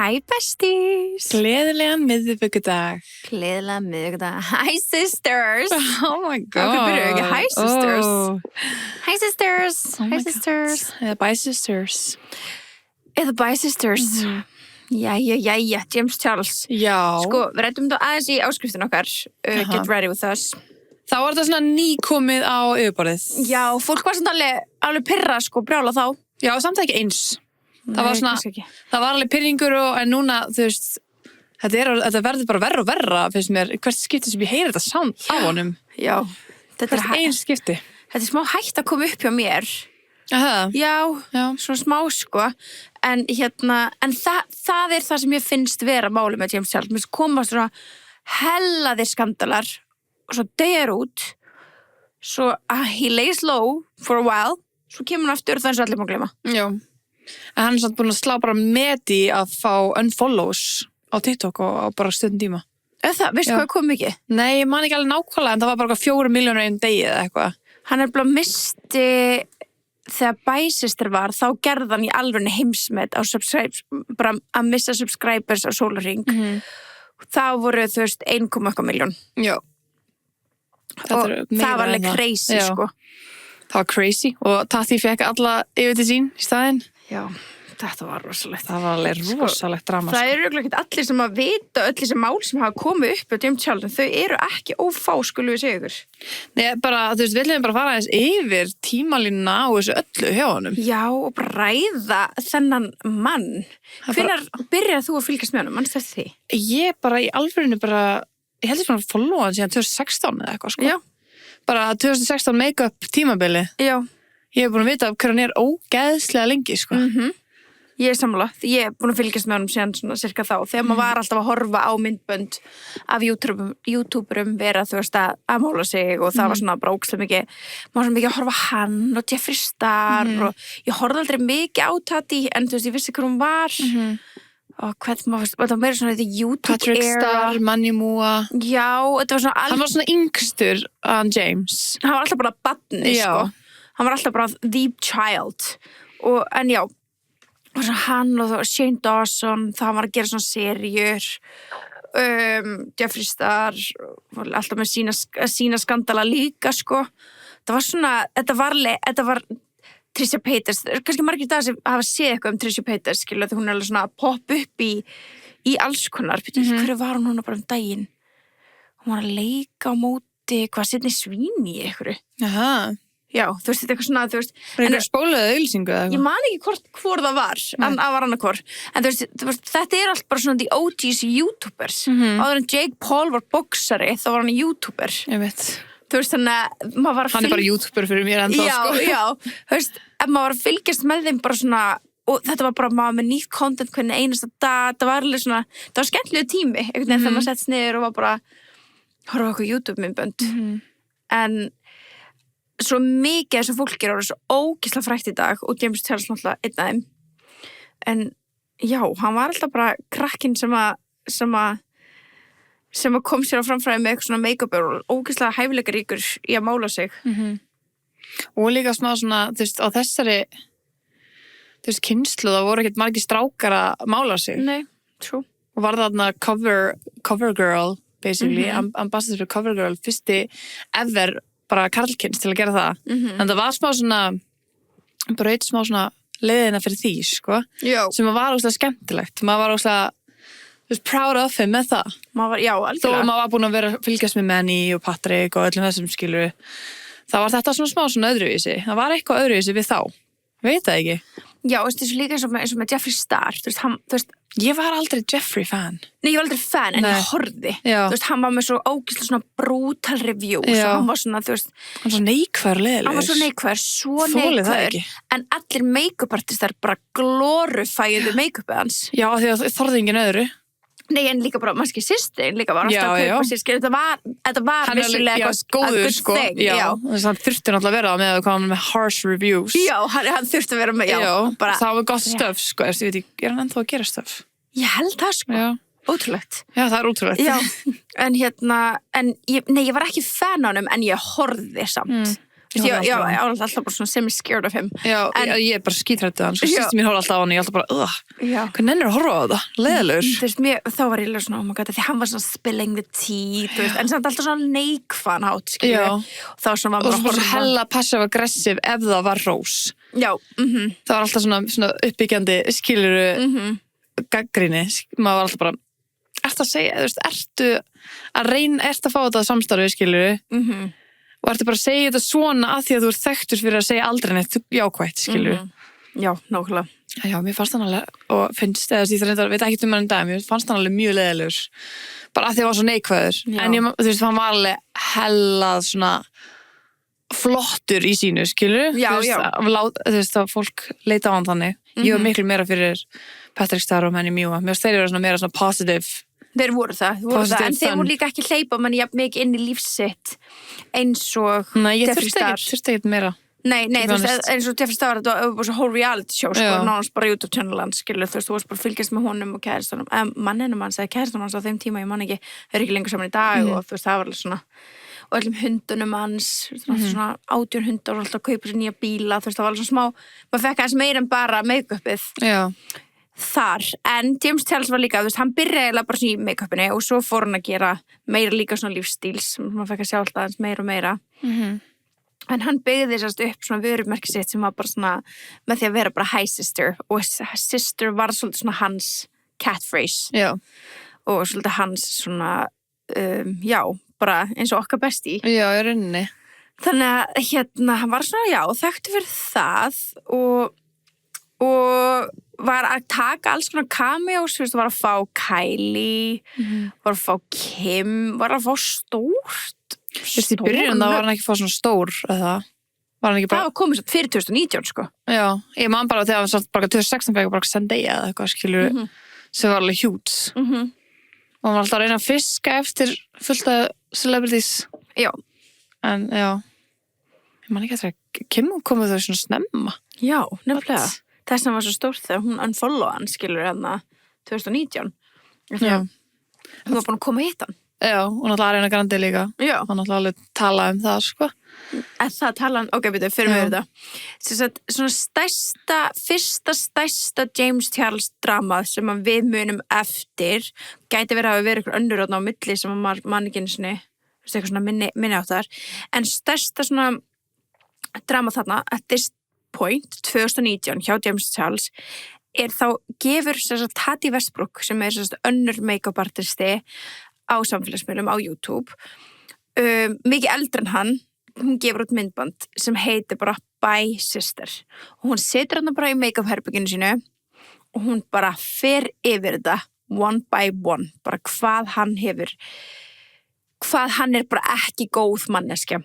Hi besties. Gleðilegan miðvikudag. Gleðilegan miðvikudag. Hi sisters. Oh my god. Okkur byrjuðu ekki. Hi sisters. Hi sisters. Oh Hi sisters. Eða bye sisters. Eða bye sisters. Jæja, James Charles. Já. Sko, við rættum þetta aðeins í áskriftin okkar. Get ready with us. Þá var þetta svona nýkomið á yfirborðið. Já, fólk var samt alveg pirra, sko, brjála þá. Já, samt ekki eins. Það var svona, kannski ekki. það var alveg pirringur en núna, þú veist, þetta verður bara verra og verra, finnst mér, hvert skipti sem ég heyri þetta sound á honum. Já. Hvert eins skipti. Þetta smá hægt að koma upp hjá mér. Aha. Já, Já. svona smá, sko. En það er það sem ég finnst vera máli með James Charles. Mér koma svona hellaðir skandalar og svo deyjar út. Svo he lays low for a while. Svo kemur hann aftur og það er svo allir má glema. Já. En hann er samt búin að slá bara met í að fá unfollows á TikTok og bara stundum tíma. Veistu hvað kom mikið? Nei, ég man ekki alveg nákvæmlega, en það var bara 4 milljónir einn degi eða eitthvað. Hann bara misti þegar Bæsister var, þá gerði hann í alveg heimsmet á bara að missa subscribers á sólarhring. Þá voru þú veist 1,1 milljón. Já. Og það var alveg crazy, sko. Það var crazy og Tati fekk alla yfir til sín í staðinn. Já, þetta var rosalegt. Það var alveg rosalegt drama. Það eru ekki allir sem að vita öll þessi mál sem hafa komið upp á James Charles, þau eru ekki ófá, skulum við segja ykkur. Nei, bara, þú veist, við viljum bara fara aðeins yfir tímalínuna á þessu öllu hjá honum. Já, og bara ræða þennan mann. Hvenær byrjar þú að fylgjast með honum, mannst eftir því? Ég bara í alvörinu ég held ég bara að followa hann síðan 2016 eða eitthvað, sko. Já. Bara 2016 make-up tímabili. Já. Ég hef búin að vita hver hann er ógeðslega lengi, sko. Ég er sammála. Ég hef búin að fylgjast með honum síðan svona cirka þá. Þegar maður var alltaf að horfa á myndbönd af YouTuberum vera, þú veist, að mála sig og það var svona bara ógeðslega mikið. Maður var svona mikið að horfa á hann og Jeffree Star og ég horfði aldrei mikið á Tati en þú veist, ég vissi hver hún var. Og hvað maður, þetta var meira svona þetta YouTube Patrick era. Star, Manny Mua. Já, þetta var svona Hann var svona yngstur en James. Hann var alltaf bara badni, sko. Hann var alltaf bara the child. En já, og svo hann og Shane Dawson, það var að gera svona seríur. Jeffree Star, alltaf með sína skandala líka, sko. Það var svona, þetta var Trisha Paytas, kannski margir dagar sem hafa séð eitthvað Trisha Paytas, skilja, því hún er alveg svona að poppa upp í alls konar. Hverju var hún núna bara daginn? Hún var að leika á móti, Sydney Sweeney í einhverju. Jaha. Já, þú veist, þetta er eitthvað svona, þú veist. Var einhver spóluðu auglýsingu eða eitthvað? Ég man ekki hvor það var, var annarkvor. En þú veist, þetta er allt bara svona the OGs YouTubers. Áður en Jake Paul var boxari, þá var hann YouTuber. Ég veit. Þú veist, þannig að maður var að Hann er bara YouTuber fyrir mér ennþá, sko. Já, þú veist, ef maður var að fylgjast með þeim bara svona, og þetta var bara maður með nýtt content hvernig einasta dag, það var alveg svona, það var skemmtilegu tími, einhvern veginn þegar maður sett niður og var bara, horfa okkur YouTube-myndbönd. En svo mikið þessu fólki er orðið svo ógeðslega frægt í dag og James Charles náttúrulega einn af þeim. En já, hann var alltaf bara krakkinn sem að kom sér á framfræði með eitthvað svona make-up og ógeðslega hæfileikaríkur í að mála sig. Og líka smá svona, þú veist, á þessari þú veist, kynslu, það voru ekkert margir strákar að mála sig. Nei, true. Og var þarna cover girl, basically, ambassador for cover girl, fyrsti ever bara karlkyns til að gera það. En það var smá svona, bara eitt smá svona leiðina fyrir því, sko. Já. Sem var óslega skemmtilegt. Maður var óslega proud of him með það. Já, algjörlega. Þó maður var búin að vera að fylgjast með Manny og Patrick og öllum þessum skilur. Það var þetta svona smá svona öðruvísi. Það var eitthvað öðruvísi við þá. Veit það ekki. Já, þú veist, líka eins og með Jeffree Star. Þú veist, ég var aldrei Jeffree fan. Nei, ég var aldrei fan, en ég horfði. Já. Þú veist, hann var með svo ógeðslega svona brutal reviews. Já. Og hann var svona, þú veist. Hann var svo neikvæður leiðilegur. Hann var svo neikvæður, Þolið það ekki. En allir make-up artistar bara glorifæðu make-upið hans. Já, því að þorði engin öðru. Nei, en líka bara, mannski systir líka var alltaf að kaupa sér, skil, þetta var vissulega góður, sko. Já. Þess að hann þurfti náttúrulega að vera með að koma með harsh reviews. Já, hann þurfti að vera með, bara, það var gott stöf, sko, ég veit ekki, er hann ennþá að gera stöf? Ég held það, sko. Já. Ótrúlegt. Já, það er ótrúlegt. Já, en ég var ekki fan á honum, en ég horfði samt. Já, ég var alltaf bara svona semi-scared of him. Já, ég bara skítrættu hann, sýsti mín horfa alltaf á hann og ég alltaf bara, hvað nennir að horfa á það? Leiðilegur. Þú veist, þá var ég alveg svona, oh my god, því hann var svona spilling the tea, þú veist, en samt alltaf svona neikvæðan hátt, skilju. Þá svona var og svo bara hella passive-aggressive ef það var rós. Já, Það var alltaf svona uppbyggjandi, skiluru, gagnrýni. Maður var alltaf bara, ertu að segja, þú veist, ertu að fá þetta samstarfið, skiluru, og ertu bara að segja þetta svona að því að þú ert þekktur fyrir að segja aldrei neitt jákvætt, skilur. Já, nákvæmlega. Já, mér fannst hann alveg, og finnst, eða því það veit ekki hann dag, mér fannst hann alveg mjög leiðilegur, bara að því að var svo neikvæður, en þú veist, hann var alveg hellað svona flottur í sínu, skilur. Þú veist, að fólk leita á hann þannig. Ég var miklu meira fyrir Patrick Star og Manny Mjúa, mér finnst þeir eru svona meira svona positive. Þeir voru það, en þeir voru líka ekki hleypa manni jafn mikið inn í lífsitt eins og Jeffree Star. Ég þurfti ekkert meira. Nei, þú veist, eins og Jeffree Star, þetta var svo whole reality show, sko, nánast bara YouTube channel hans, skilur, þú veist, þú varst bara að fylgjast með honum og kæristanum, manninum hans, eða kæristanum hans á þeim tíma, ég man ekki, þau eru ekki lengur saman í dag og þú veist, það var alveg svona, og öllum hundunum hans, svona 18 hundar og alltaf kaupir sér nýja bíla, þú veist, það var alveg svona smá, maður fekk aðeins meira en bara make-upið. Þar, en James Charles var líka, þú veist, hann byrjaði eiginlega bara svona í make-upinni og svo fór hann að gera meira líka svona lífstíls, maður fekk að sjá alltaf aðeins meira og meira. En hann byggði sérst upp svona vörumerki sitt sem var bara svona með því að vera bara hi sister og sister var svolítið svona hans catphrase og svolítið hans svona, bara eins og okkar besti. Já, í rauninni. Þannig að hann var svona, þekktu fyrir það og var að taka alls konar cameos, þú veist, var að fá Kylie, var að fá Kim, var að fá stórt. Þú veist, í byrjun þá var hann ekki fá svona stór, eða? Var hann ekki bara... Það var komið fyrir 2019, sko. Já, ég man bara þegar hann bara 2016 fekk bara Zendaya eða eitthvað, skilur, sem var alveg huge. Og hann var alltaf að reyna að fiska eftir fullt af celebrities. Já. En, ég man ekki eftir að Kim komið þau svona snemma. Já, nefnilega. Þess að var svo stórt þegar hún unfollowa hann, skilur, 2019. Já. Hún var búin að koma hitt hann. Já, og náttúrulega Ariana Grande líka. Já. Hann náttúrulega alveg talaði það, sko. Það talaði hann, byrju, fyrir mig þetta. Svona fyrsta stærsta James Charles dramað sem við munum eftir, gæti verið að hafa verið ykkur önnur á milli sem mann ekki einu sinni, eitthvað svona minni áttar. En stærsta svona dramað þarna, at this point, 2019 hjá James Charles þá gefur Tati Westbrook sem önnur make-up artisti á samfélagsmiðlum á YouTube mikið eldri en hann, hún gefur út myndband sem heitir bara Bye Sister og hún situr hann bara í make-up herbygginu sínu og hún bara fer yfir þetta one by one, bara hvað hann bara ekki góð manneskja.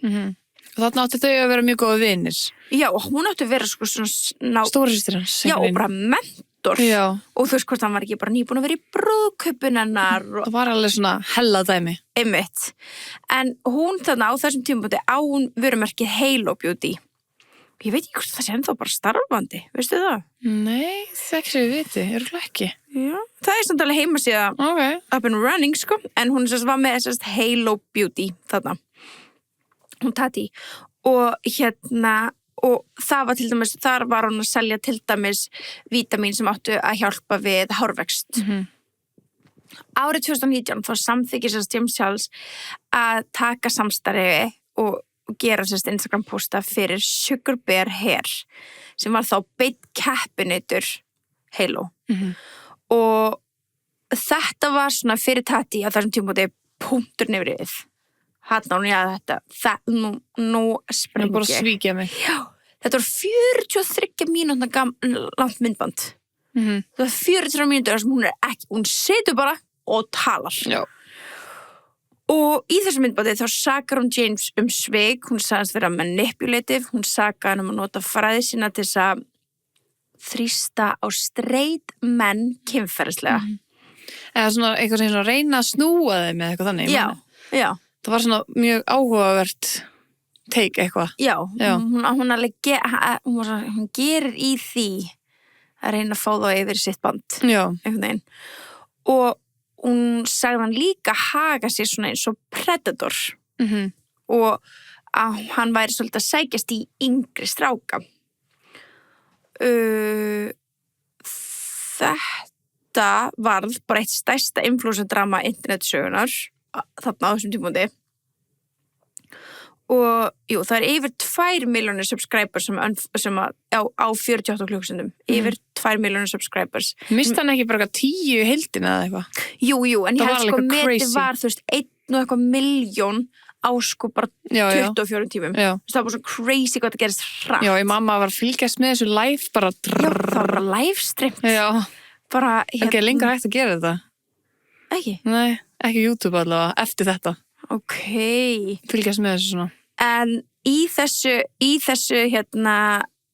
Og þarna áttu þau að vera mjög góða vinir. Já, og hún áttu að vera sko svona... Stórisystir hans. Já, og bara mentor. Já. Og þú veist hvort hann var ekki bara nýbúin að vera í brúðkaupin hennar. Það var alveg svona hella dæmi. Einmitt. En hún þarna á þessum tímabúti á hún vörumerkið Halo Beauty. Ég veit ekki hvort það sé ennþá bara starfandi, veistu það? Nei, það ekki sem við viti, örugglega ekki. Já, það er samt alveg heimasíða up and running, sko. En hún var með Halo Beauty þarna. Hún Tati og og það var til dæmis, þar var hún að selja til dæmis vítamín sem áttu að hjálpa við hárvöxt. Árið 2019 þá samþykkir James Charles að taka samstarfi og gera Instagram posta fyrir Sugar Bear Hair sem var þá beinn keppinautur Halo. Og þetta var svona fyrir Tati á þessum tímabúti punktur nefnir við. Hann á þetta, nú spreng ég. Það bara svíkja mig. Já, þetta var 43 mínútna langt myndband. Það var 43 mínútur sem hún situr bara og talar. Já. Og í þessu myndbandi þá sakar hún James svik, hún sagðist vera manipulative, hún sakar hann að nota fræði sína til þess að þrýsta á straight menn kynferðislega. Eða svona eitthvað sem reyna að snúa þeim með eitthvað þannig. Já. Það var svona mjög áhugavert take eitthvað. Já. Hún gerir í því að reyna að fá þá yfir sitt band. Já. Einhvern veginn. Og hún sagði hann líka haga sér svona eins og predator. Og að hann væri svolítið að sækjast í yngri stráka. Þetta varð bara eitt stærsta influencer-drama internetsögunar þarna á þessum tímapunkti. Og jú, það yfir 2 milljónir subscribers sem á 48 klukkustundum. Yfir 2 milljónir subscribers. Mista hann ekki bara 10 heildina eða eitthvað? Jú, en ég held sko metið crazy. var, þú veist, 1 milljón á sko bara 24 tímum. Já. Það var bara svo crazy hvað það gerist hratt. Já, ég mamma var að fylgjast með þessu live bara. Já, það var bara livestreamt. Já. Bara, Ekki lengur hægt að gera þetta. Ekki? Nei, ekki YouTube allavega, eftir þetta. Ok. Fylgjast með þessu svona. En í þessu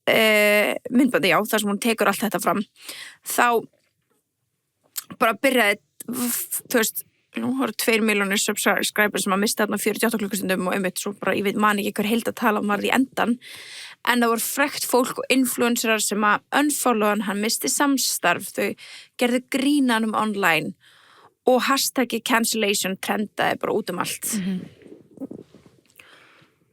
myndbandi, já, þar sem hún tekur allt þetta fram, þá bara byrjaði, þú veist, nú voru 2 milljónir subscribers sem að mista þarna 48 klukkustundum og svo bara, ég veit man ekki hver heildatala var í endan, en það voru frekt fólk og influencerar sem að unfollowan, hann misti samstarf, þau gerðu grínan online og hashtaggi cancellation trendaði bara út allt.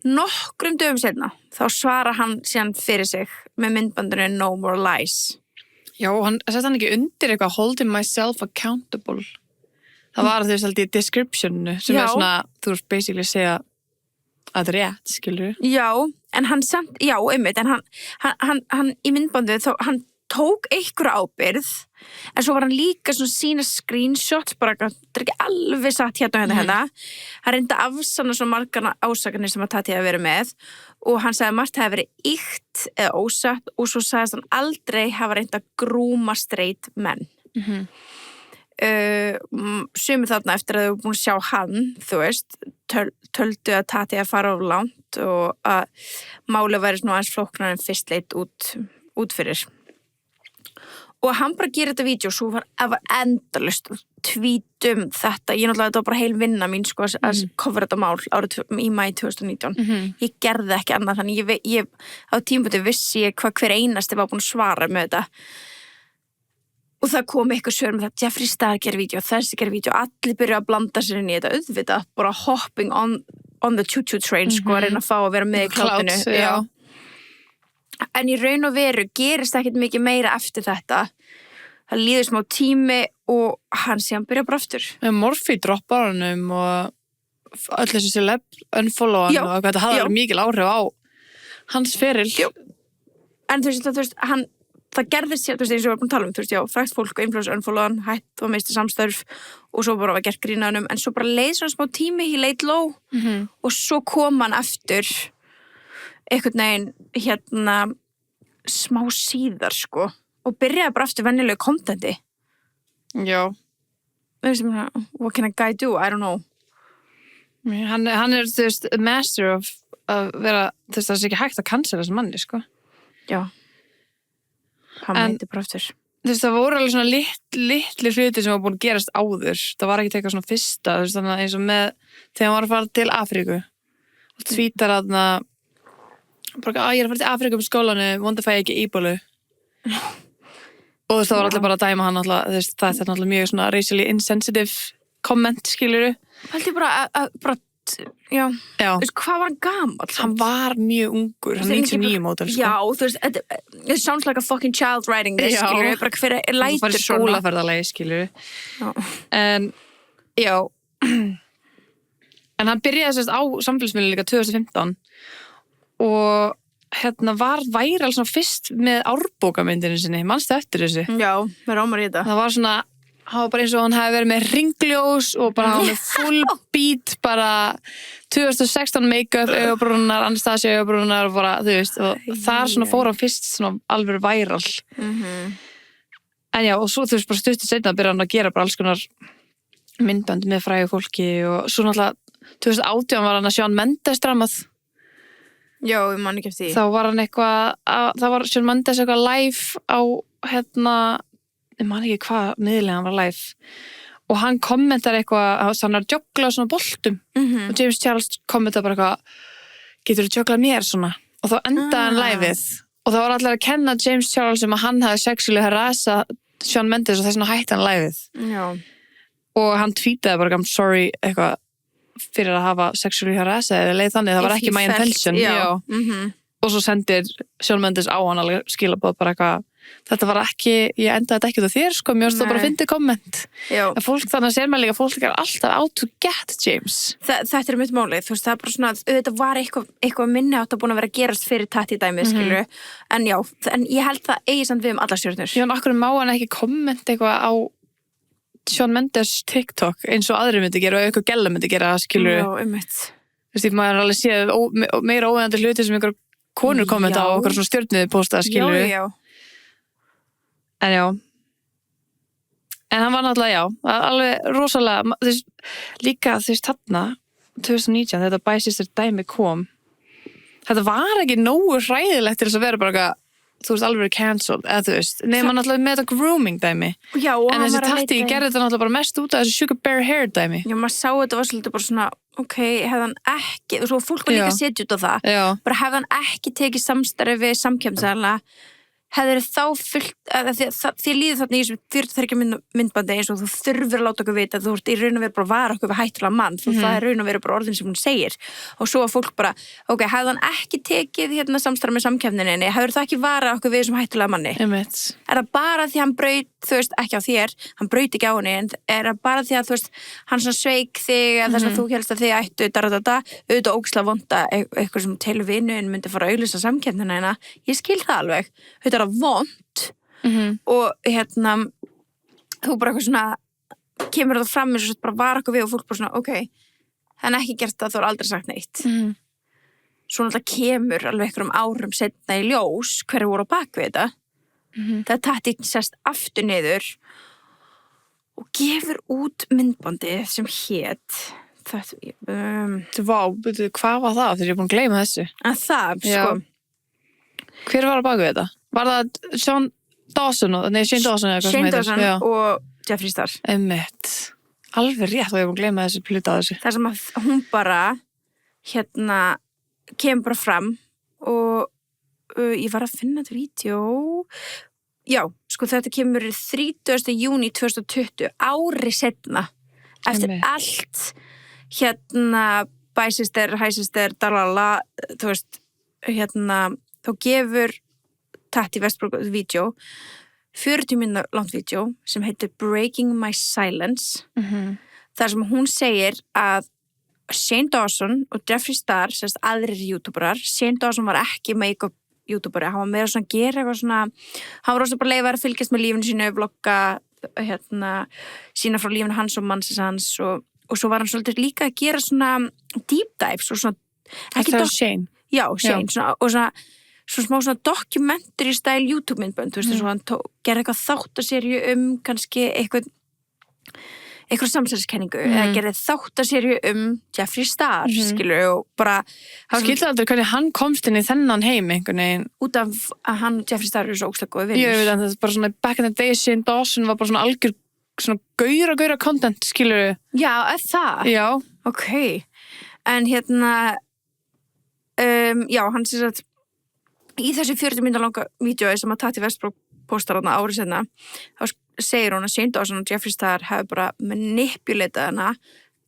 Nokkrum dögum seinna, þá svarar hann síðan fyrir sig með myndbandinu No More Lies. Já, sett hann ekki undir eitthvað holding myself accountable. Það var þú veist alltaf í descriptionu sem Já. svona, þú veist basically segja að það er rétt, skilur við. Já, en hann samt, já, einmitt, en hann í myndbandinu, hann tók einhverja ábyrgð, en svo var hann líka svona sína screenshots, bara það er ekki alveg satt hérna og hérna. Hann reyndi að afsanna svo margar ásakanir sem að Tati hefði verið með og hann sagði að margt hefði verið ýkt eða ósatt og svo sagðist hann aldrei hafa reynd að grúma straight menn. Sumir þarna eftir að þau búin að sjá hann, þú veist, töldu að Tati að fara of langt og að málið væri svona aðeins flóknar en fyrst leit út fyrir. Og hann bara gerir þetta vídeo, svo var endalaust tweetum þetta. Ég náttúrulega, þetta var bara heil vinna mín, sko, að cover þetta mál í maí 2019. Ég gerði ekki annað, þannig ég á tímapunkti vissi ég hvað hver einasti var búin að svara með þetta. Og það kom eitthvað svör með þetta, Jeffree Star gerir vídeo, þessi gerir vídeo, allir byrjuðu að blanda sér inn í þetta, auðvitað, bara hopping on the choo-choo train, sko, að reyna að fá að vera með í klátinu. Já. En í raun og veru gerist ekkert mikið meira eftir þetta. Það líður smá tími og hann síðan byrja bara aftur. Morphy droppar honum og öll þessi celeb unfollow hann og þetta hafði mikil áhrif á hans feril. Já. En þú veist, það gerðist sér, þú veist, eins og við erum búin að tala þú veist, já, frækt fólk og influencer unfollow hann, hætt og misti samstörf og svo bara var gert grínaðunum, en svo bara leið svona smá tími, he laid low og svo kom hann aftur einhvern veginn smá síðar sko og byrjaði bara aftur venjulegu kontenti. Já. What can a guy do? I don't know. Hann þú veist, master of að vera, þú veist, það ekki hægt að cancela þessi manni, sko. Já. Hann meiti bara aftur. Þú veist, það voru alveg svona litli hluti sem var búin að gerast áður. Það var ekki eitthvað svona fyrsta, þú veist, þannig að eins og með þegar hann var að fara til Afríku og tvítar að bara, ég er að fara til Afríku með skólanu, vonandi fæ ég ekki íbólu. Og þú veist, það var allir bara að dæma hann alltaf, þú veist, það er alltaf mjög svona racially insensitive comment, skilurðu. Hældi bara, já. Þú veist, hvað var hann gamall? Hann var mjög ungur, hann 99 mótel, sko. Já, þú veist, it sounds like a fucking child writing this, skilurðu, bara hver lætur svona. Það var skólaferðalagi, skilurðu. En, já, en hann byrjaði sérst á samfélagsmiðlum líka 2015 og var væral svona fyrst með árbókamyndinu sinni, manstu eftir þessu? Já, með rámar í þetta. Það var svona, hann var bara eins og hann hefði verið með ringljós og bara hann með full beat, bara 2016 make-up, augabrúnar, Anastasia augabrúnar og bara, þú veist, og þar svona fór hann fyrst svona alveg væral. En já, og svo þú veist, bara stuttur seinna byrjaði hann að gera bara alls konar myndbönd með frægu fólki og svo náttúrulega 2018 var hann að Shawn Mendes dramað. Já, ég man ekki eftir því. Þá var hann eitthvað, það var Shawn Mendes eitthvað live á, ég man ekki hvað miðlega hann var live. Og hann kommentar eitthvað, hann er að joggla svona boltum. Og James Charles kommentar bara eitthvað, getur þú jogglað mér svona? Og þá endaði hann liveið. Og það var allir að kenna James Charles að hann hafði sexually harassað Shawn Mendes og þess vegna hætti hann liveið. Já. Og hann tweetaði bara, I'm sorry, eitthvað, fyrir að hafa sexually harassed eða leið þannig, það var ekki my intention. Já. Og svo sendir Shawn Mendes á hann alveg skilabóð bara eitthvað, þetta var ekki, ég endaði þetta ekki á þér sko, mér varst það bara að fyndi komment. Já. Fólk þannig að sér maður líka, fólk er alltaf out to get James. Þetta mitt málið, þú veist, það bara svona, auðvitað var eitthvað minni átt að búin að vera að gerast fyrir Tatti dæmið, skilju, en já, en ég held það eigi samt við alla stjörnur. Já, en okkur má hann ekki kommenta eitthvað á Shawn Mendes TikTok eins og aðri myndi gera og eitthvað gæla myndi gera, skilju. Já, Þú veist, maður er alveg séð meira óviðandi hluti sem einhver konur kommenta á okkur svona stjörnuði posta, skilju. Já. En já. En hann var náttúrulega, já, alveg rosalega, þú veist, líka þú veist þarna, 2019, þetta bæsistur dæmi kom, þetta var ekki nógu hræðilegt til þess að vera bara eitthvað, þú veist, alveg cancelled, eða þú veist, nema náttúrulega með þetta grooming dæmi. Já, og en þessi Tatti gerði þetta náttúrulega bara mest út af þessu sugar bear hair dæmi. Já, maður sá þetta var svolítið bara svona, ok, hefði hann ekki, og svo fólk var líka að setja út á það, bara hefði hann ekki tekið samstarfi við samkemsæðarlega, hefði þá fullt, því líður þarna í þessum 43 myndbandi eins og þú þurfir að láta okkur vita að þú ert í raun og veru bara að vara okkur við hættulega mann, þú það er raun og veru bara orðin sem hún segir og svo að fólk bara, ok, hefði hann ekki tekið hérna samstarf með samkeppninni, hefur það ekki varað okkur við þessum hættulega manni? Er það bara því hann braut, þú veist, ekki á þér, hann braut ekki á henni, en er það bara því að þú veist, hann svona sveik þig eða þess að þú hélst að þið ættu auðvitað ógeðslega vonda eitthvað sem til vinuinn myndi fara að auglýsa samkeppnina hérna, ég skil það alveg, þetta er að vont og hérna þú bara eitthvað svona kemur þetta fram eins og bara var eitthvað við og fólk bara svona, ok, hann ekki gert það, þú er aldrei sagt neitt svo náttúrulega kemur alveg einhverjum árum setna í ljós hverju voru á bak við þetta það Tatti sest aftur niður og gefur út myndbandi sem hét Vá, hvað var það? Þegar ég er búin að gleyma þessu. En það, sko. Hver var á bak við þetta? Var það Shane Dawson eða hvað sem heitir? Shane Dawson og Jeffree Star. Einmitt. Alveg rétt og ég er búin að gleyma þessu hluta af þessu. Það sem að hún bara kemur bara fram og ég var að finna þetta vídeo. Já, sko þetta kemur 30. júní 2020, ári setna. Eftir allt bæsister, hæsister, dalala, þú veist, þá gefur Tatti Westbrook vídeo, 40 mínútna langt vídeo sem heitir Breaking My Silence. Þar sem hún segir að Shane Dawson og Jeffree Star, sérst aðrir youtuberar, Shane Dawson var ekki make-up youtuberi, hann var meira svona að gera eitthvað svona, hann var rosa bara leiðið að fylgjast með lífinu sínu, vlogga, sína frá lífinu hans og mannsins hans og svo var hann svolítið líka að gera svona deep dives og svona Það er Shane? Já, Shane, svona, og svona smá svona documentary style YouTube-myndbönd, þú veist, eins og hann gerði eitthvað þáttaserju kannski eitthvað samsæðiskenningu eða gerði þáttaserju Jeffree Star, skilur, og bara skilur aldrei hvernig hann komst inn í þennan heim einhvern veginn út af að hann Jeffree Star eru svo ógeðslega góðir vinir. Ég veit að það er bara svona back in the day Shane Dawson var bara svona algjör svona gaura content, skilur. Já, það? Já. Ok. En já, hann sér að í þessi 40 mínútna langa vídeói sem að Tatti Westbrook postar þarna árið seinna, þá segir hún að Shane Dawson og Jeffree Star hafi bara manipulatað hana,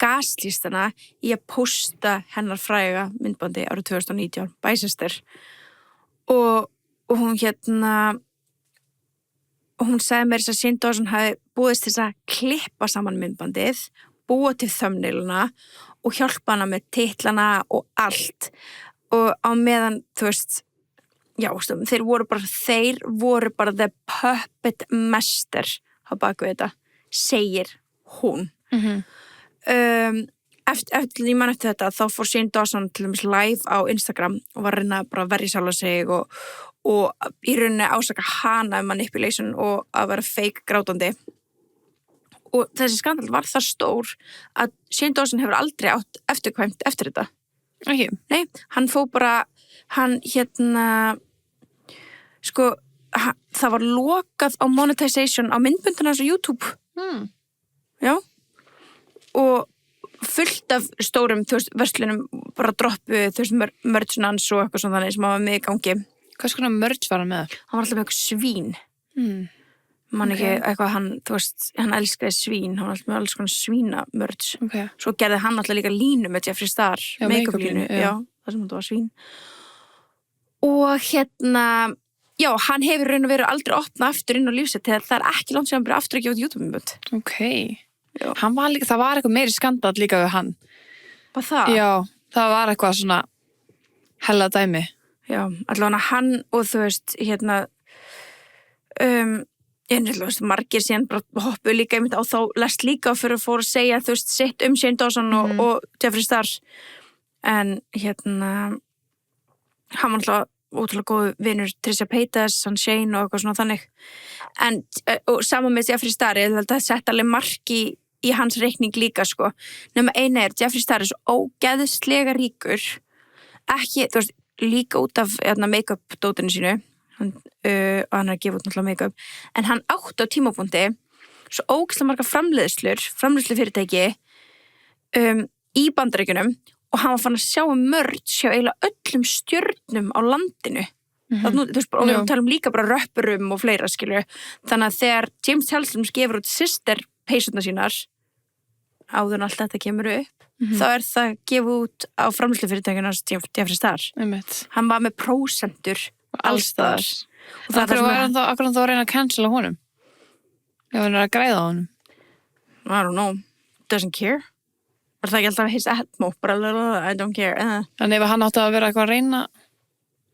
gaslýst hana í að posta hennar fræga myndbandi árið 2019, Bæsister. Og hún og hún sagði mér þess að Shane Dawson hafi búist til að klippa saman myndbandið, búa til thumbnailina og hjálpa hana með titlana og allt. Og á meðan, þú veist, já, þeir voru bara the puppet master á baku þetta, segir hún. Eftir ég man eftir þetta, þá fór Shane Dawson til dæmis live á Instagram og var að reyna bara að verja sjálfa sig og í rauninni ásaka hana manipulation og að vera fake grátandi. Og þessi skandal var það stór að Shane Dawson hefur aldrei átt eftirkvæmt eftir þetta. Ekki? Nei, hann fór bara, hann sko, það var lokað á monetization á myndböndina á YouTube. Já. Og fullt af stórum, þú veist, verslunum bara droppu, þú veist, merchnans og eitthvað svona þannig sem var með í gangi. Hvað skona merch var hann með? Hann var alltaf með eitthvað svín. man ekki eitthvað hann, þú veist, hann elskaði svín, hann var alltaf með alls konar svínamörds. Ok. Svo gerði hann alltaf líka línu með Jeffree Star, Já, make-up make-up-línu, línu, já. þar sem þetta var svín. Og já, hann hefur raun og veru aldrei opnað aftur inn á lífsitt, þegar það ekki langt sem hann byrja aftur að gefa út YouTube-myndbönd. Ok. Já. Hann var líka, það var eitthvað meiri skandall líka við hann. Bara það? Já, það var eitthvað svona hella dæmi. Já, allavega hann og þú veist, þú veist, margir síðan bara hoppuðu líka einmitt á þá lest líka fyrir að fóra að segja, þú veist, sitt Shane Dawson og Jeffree Star. En hann var alltaf ótrúlega góð vinur Trisha Paytas, hann Shane og eitthvað svona þannig. En, og saman með Jeffree Star, ég held að setja alveg marki í hans reikning líka, sko. Nema eina Jeffree Star svo ógeðslega ríkur. Ekki, þú veist, líka út af make-up-dótinu sínu. Og hann að gefa út náttúrulega make-up. En hann átti á tímapunkti svo ógeðslega marga framleiðslufyrirtæki í Bandaríkjunum og hann var fann að sjá merch hjá eiginlega öllum stjörnum á landinu. Þú veist, og við talum líka bara röppurum og fleira, skilju. Þannig að þegar James Hellström gefur út Sister peysuna sínar, áður en allt þetta kemur upp, þá það gefið út á framleiðslufyrirtækjunars Jeffree Star. Hann var með prósentur alls þar. Og það var akkur hann þá að reyna að cancela honum. Já, hann að græða á honum. I don't know. Doesn't care. Var það ekki alltaf his atmo? Bara, I don't care. En ef hann átti að vera eitthvað að reyna,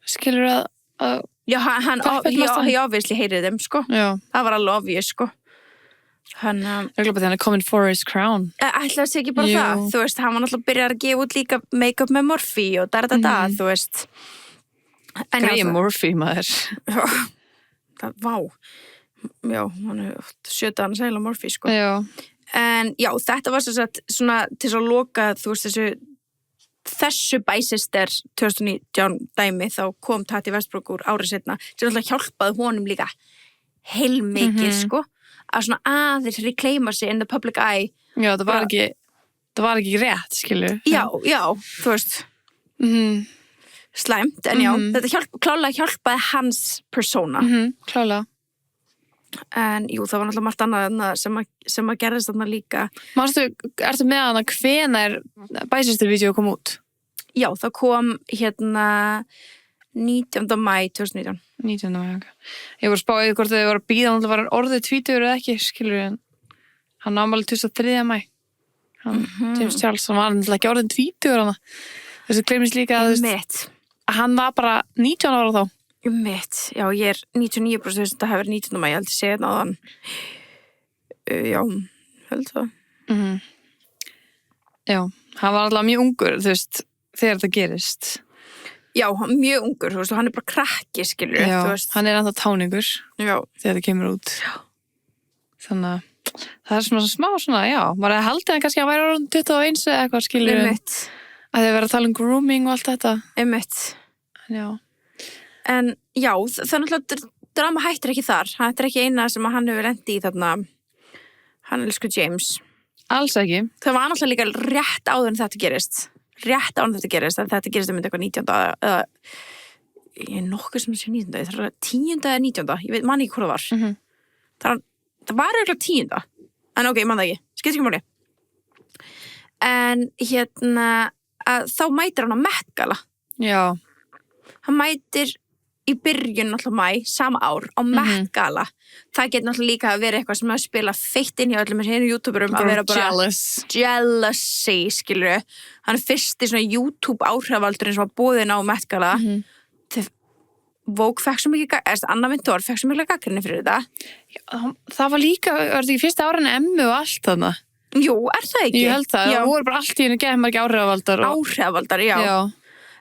skilur að já, hann obviously hated them, sko. Já. Það var alveg obvious, sko. Hann því hann coming for his crown. Ætlaði sig ekki bara það. Þú veist, hann var náttúrulega byrjað að gefa út líka make-up með Morphe og þú veist. Greið Morphe, maður. Vá. Já, hann er 7 hann segla Morphe, sko. Já. En já, þetta var svona til að loka, þú veist, þessu Bæsister 2019 dæmi, þá kom Tati Westbrook úr árið setna, sem alltaf hjálpaði honum líka heilmikið, sko, að svona aðeins reclaima sig in the public eye. Já, það var ekki rétt, skilur. Já, þú veist. Slæmt, en já, þetta klálega hjálpaði hans persóna. Klálega. En jú, það var náttúrulega margt annað sem að gerðist þarna líka. Ertu með hana hvenær Bæsister-vídeó kom út? Já, það kom 19. maí 2019. 19. maí, ok. Ég var spáðið hvort þau voru að bíða hann var orðið tvítugur eða ekki, skilur en hann ámæli 23. maí. James Charles, hann var náttúrulega ekki orðið tvítugur hana. Þessu gleymist líka að hann var bara 19 ára þá. Já, ég er 99% þess að þetta hefur 19. maí, ég held að segja þetta á þann. Já, held það. Já, hann var alltaf mjög ungur, þú veist, þegar þetta gerist. Já, mjög ungur, þú veist, og hann er bara krakki, skilur. Já, þú veist. hann er ennþá táningur þegar þetta kemur út. Já. Þannig að það er svona smá svona, já, maður haldið hann kannski að væri orðin 21 eða eitthvað, skilur. Að þið verið að tala um grooming og allt þetta. Já. En já, það er náttúrulega, drama hættir ekki þar. Þetta er ekki eina sem hann hefur lent í þarna, hann elsku James. Alls ekki. Það var náttúrulega líka rétt áður en þetta gerist. En þetta gerist eitthvað 19. eða ég er nokkuð sem sé 19. Það er 10. eða 19. Ég veit, man ekki hvað það var. Það var eiginlega 10. En ok, ég man það ekki. Skipt ekki máli. En þá mætir hann á Met Gala. Já. Hann mætir í byrjun náttúrulega mæ, sama ár, á Met Gala. Það getur náttúrulega líka að vera eitthvað sem að spila feitt inn hjá öllum þessi YouTuberum að vera bara jealousy, skilur. Hann er fyrsti svona YouTube áhrifaldurinn sem var boðinn á Met Gala. Vogue fekk svo mikið, Anna Wintour fekk svo mikið gagnrýni fyrir þetta. Já, það var líka, var þetta ekki fyrsta árin Emmu og allt þarna? Jú, er það ekki? Ég held það, það voru bara allt í henni gefum ekki áhrifaldar. Áhrifaldar, já.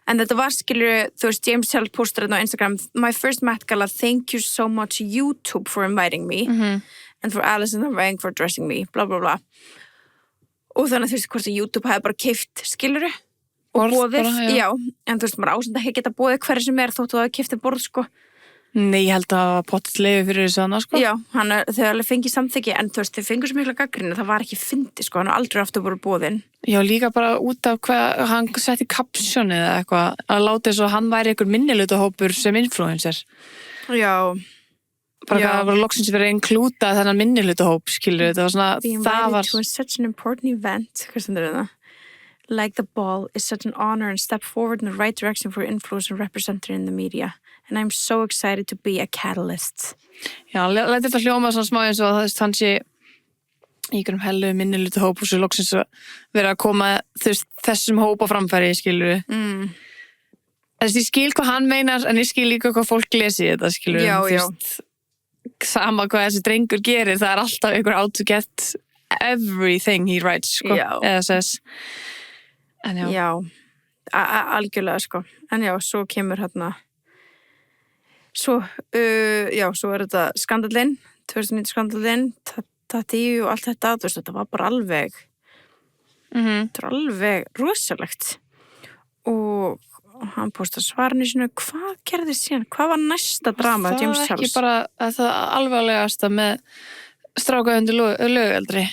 En þetta var, skilur, þú veist, James Charles postar þetta á Instagram, my first Met Gala, thank you so much YouTube for inviting me, and for Alison Wang for dressing me, bla bla bla. Og þannig að þú veist, hvort að YouTube hefði bara keypt, skiluru, og boðið, já, en þú veist, maður ásend ekki geta boðið hverju sem þóttu að það keypti borð, sko. Nei, ég held að pottet leiði fyrir þessu annað, sko. Já, þau alveg fengið samþykki, en þú veist, þau fengur svo mikla gagnrýni, það var ekki fyndið, sko, hann aldrei aftur voru boðinn. Já, líka bara út af hvað hann setti captionið eða eitthvað, að láta þess að hann væri einhver minnihlutahópur sem influencer. Já. bara Já. það var loksins verið að inklúta þennan minnihlutahóp, skilur þetta var svona, Be það invited var to such an important event. Hvað stendur það? Like the ball is such an honor and step forward in the right direction for influence and representative in the media. And I'm so excited to be a catalyst. já, læti þetta hljóma svona smá eins og að hann sé í einhverjum hellu minnihlutahóp og svo loksins að vera að koma þessum hóp á framfæri, skilur Þess, ég skil hvað hann meinar en ég skil líka hvað fólk lesi þetta, skilur Já, já. sama hvað þessi drengur gerir, það er alltaf einhver out to get everything he writes, sko, Já. eða says en já, Já, algjörlega sko. En já, svo kemur hérna svo, svo er þetta skandalinn 2009 skandalinn Tati og allt þetta, þú veist, þetta var bara alveg þetta var alveg rosalegt og hann postar svarinu sinu, hvað gerðist síðan? Hvað var næsta drama það James var ekki Charles? bara það alvarlegasta með stráka undir lögeldri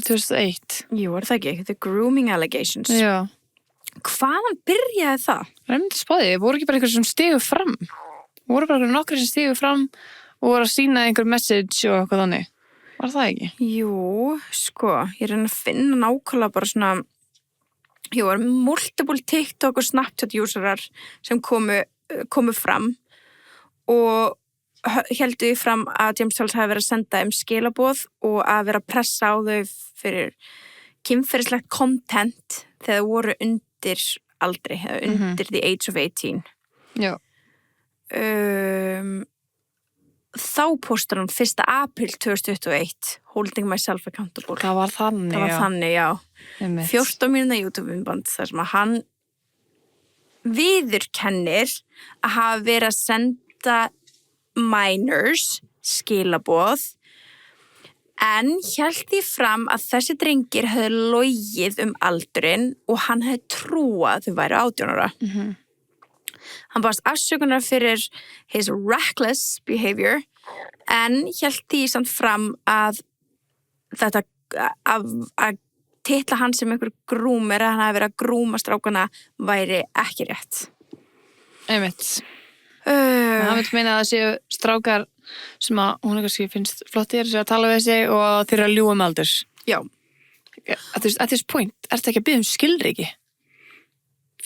2001 Jú, er það ekki? The grooming allegations. já, Hvaðan byrjaði það? það er myndið spáðið, voru ekki bara einhver sem stigu fram voru bara nokkri sem stigu fram og voru að sína einhver message og eitthvað þannig var það ekki? Jú, sko, ég reyna að finna nákvæmlega bara svona jú, það er multiple TikTok og Snapchat userar sem komu fram og héldu því fram að James Charles hafi verið að senda skilaboð og að vera að pressa á þau fyrir kynferðislegt content þegar þau voru undir aldri, eða undir the age of 18. Já. Þá postar hann 1. apríl 2021 Holding Myself Accountable. Það var þannig, Það var þannig, já. Einmitt. 14 mínúna YouTube-myndband þar sem að hann viðurkennir að hafa verið að senda minors skilaboð en hélt því fram að þessi drengir hefði logið aldurinn og hann hefði trúað að þau væru 18 ára. Hann baðst afsökunar fyrir his reckless behavior en hélt því samt fram að þetta að titla hann sem einhver grúmer að hann hafi verið að grúma strákana væri ekki rétt. Einmitt. Hann vil meina að það séu strákar sem að hún kannski finnst flottir sem að tala við sig og þeir eru að ljúga aldurs. Já. At this point, ertu ekki að biðja skilríki?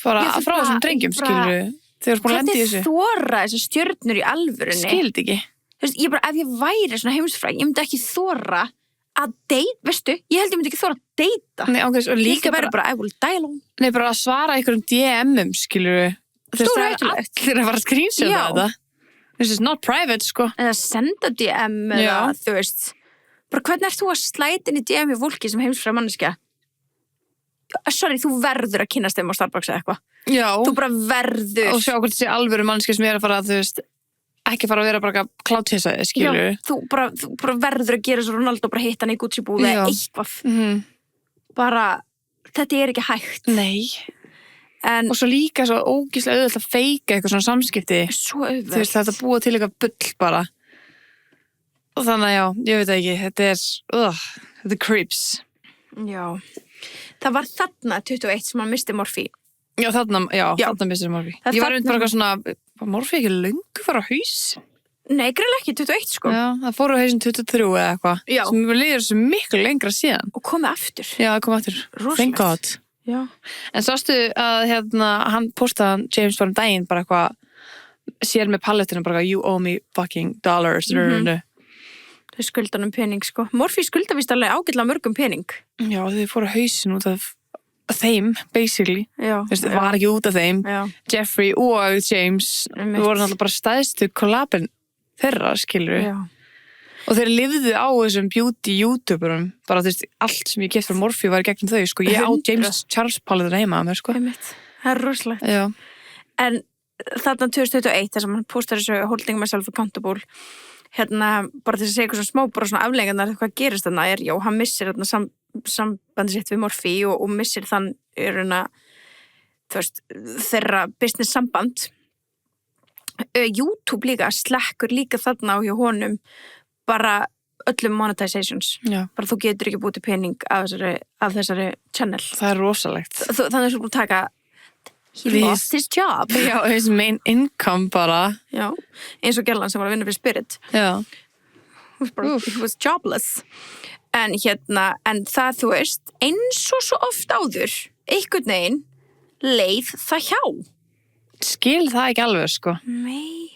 Bara Já, þú frá bara- þessum drengjum, bara- skilur þeir eru búin að lendi í Hvernig þessu. þora þessu stjörnur í alvörunni? Skildi ekki. Þú veist, ef ég væri svona heimsfræg, ég myndi ekki þora að deyta, veistu? Ég held ég myndi ekki þora að deyta. Nei, ákveðs, og Líka líka verður bara, I will die alone. Nei, bara að svara einhverjum DM-um, skilur Stórhættulegt. Allir að fara að skrýnsjóta Já. þetta. This is not private, sko. Eða senda DM eða, Já. þú veist. Bara hvernig ert þú að slæta inn í DM í fólki sem heimsfræg manneskja? Sorry, þú verður að kynnast þeim á Starbucks eða eitthvað. Já. Þú bara verður. Og sjá hvort þessi alvöru mannski sem er að fara að, þú veist, ekki fara að vera bara klátthésaði, skilur. Já, þú bara verður að gera svo Ronaldo bara hitta hann í Gucci búði Já. eða eitthvað. Mhm. Bara, þetta er ekki hægt. Nei. En Og svo líka svo ógíslega auðvitað að feika eitthvað svona samskipti. svo Þú veist, auðvelt. þetta búa til eitthvað bull bara. Og þannig að já, ég veit ekki, þetta er creeps. Já. Það var þarna 21 sem hann misti morfín. Já, Já. þarna mistur morfi. Það er Ég var þarna- einmitt bara eitthvað svona, var morfi ekki löngu fara á haus? Nei, greiðlega ekki 21 sko. Já, það fóru á hausin 23 eða eitthvað. Já. Sem líður svo miklu lengra síðan. Og komið aftur. Já, það kom aftur. Rosalegt. Thank God. Já. En sástu að hann postaði James bara daginn bara eitthvað sér með pallettinu bara you owe me fucking dollars. Þau skulda hann pening sko. Morfí skulda vist alveg ágætlega mörgum pening. Já, þau fóru á hausin út af þeim, basically. Já. Þú veist, það var ekki út af þeim. Já. Jeffrey og James Einmitt. voru náttúrulega bara stæðstu kollabin þeirra, skilur. Já. Og þeir lifðu á þessum beauty youtuberum. Bara þú veist, allt sem ég gett frá Morphe var gegnum þau, sko. Ég á 100. James Charles palletina heima að mér, sko. Einmitt. Það er rosalegt. Já. En þarna 2021 þar sem hann postar þessu Holding Myself Accountable bara til að segja eitthvað svona smá bara svona afleiðingarnar hvað gerist þarna já, hann missir þarna sambandi sitt við Morfí og missir þann þú veist, þeirra business samband YouTube líka, slekkur líka þarna á hjá honum bara öllum monetizations Já. bara þú getur ekki búið til pening af þessari channel Það er rosalegt. þannig að þú búið að taka he lost his job. Já, his main income bara. Já, eins og Gellan sem var að vinna fyrir Spirit. Já. He was jobless. En en það þú veist, eins og svo oft áður, einhvern veginn, leið það hjá. Skil það ekki alveg, sko. Nei,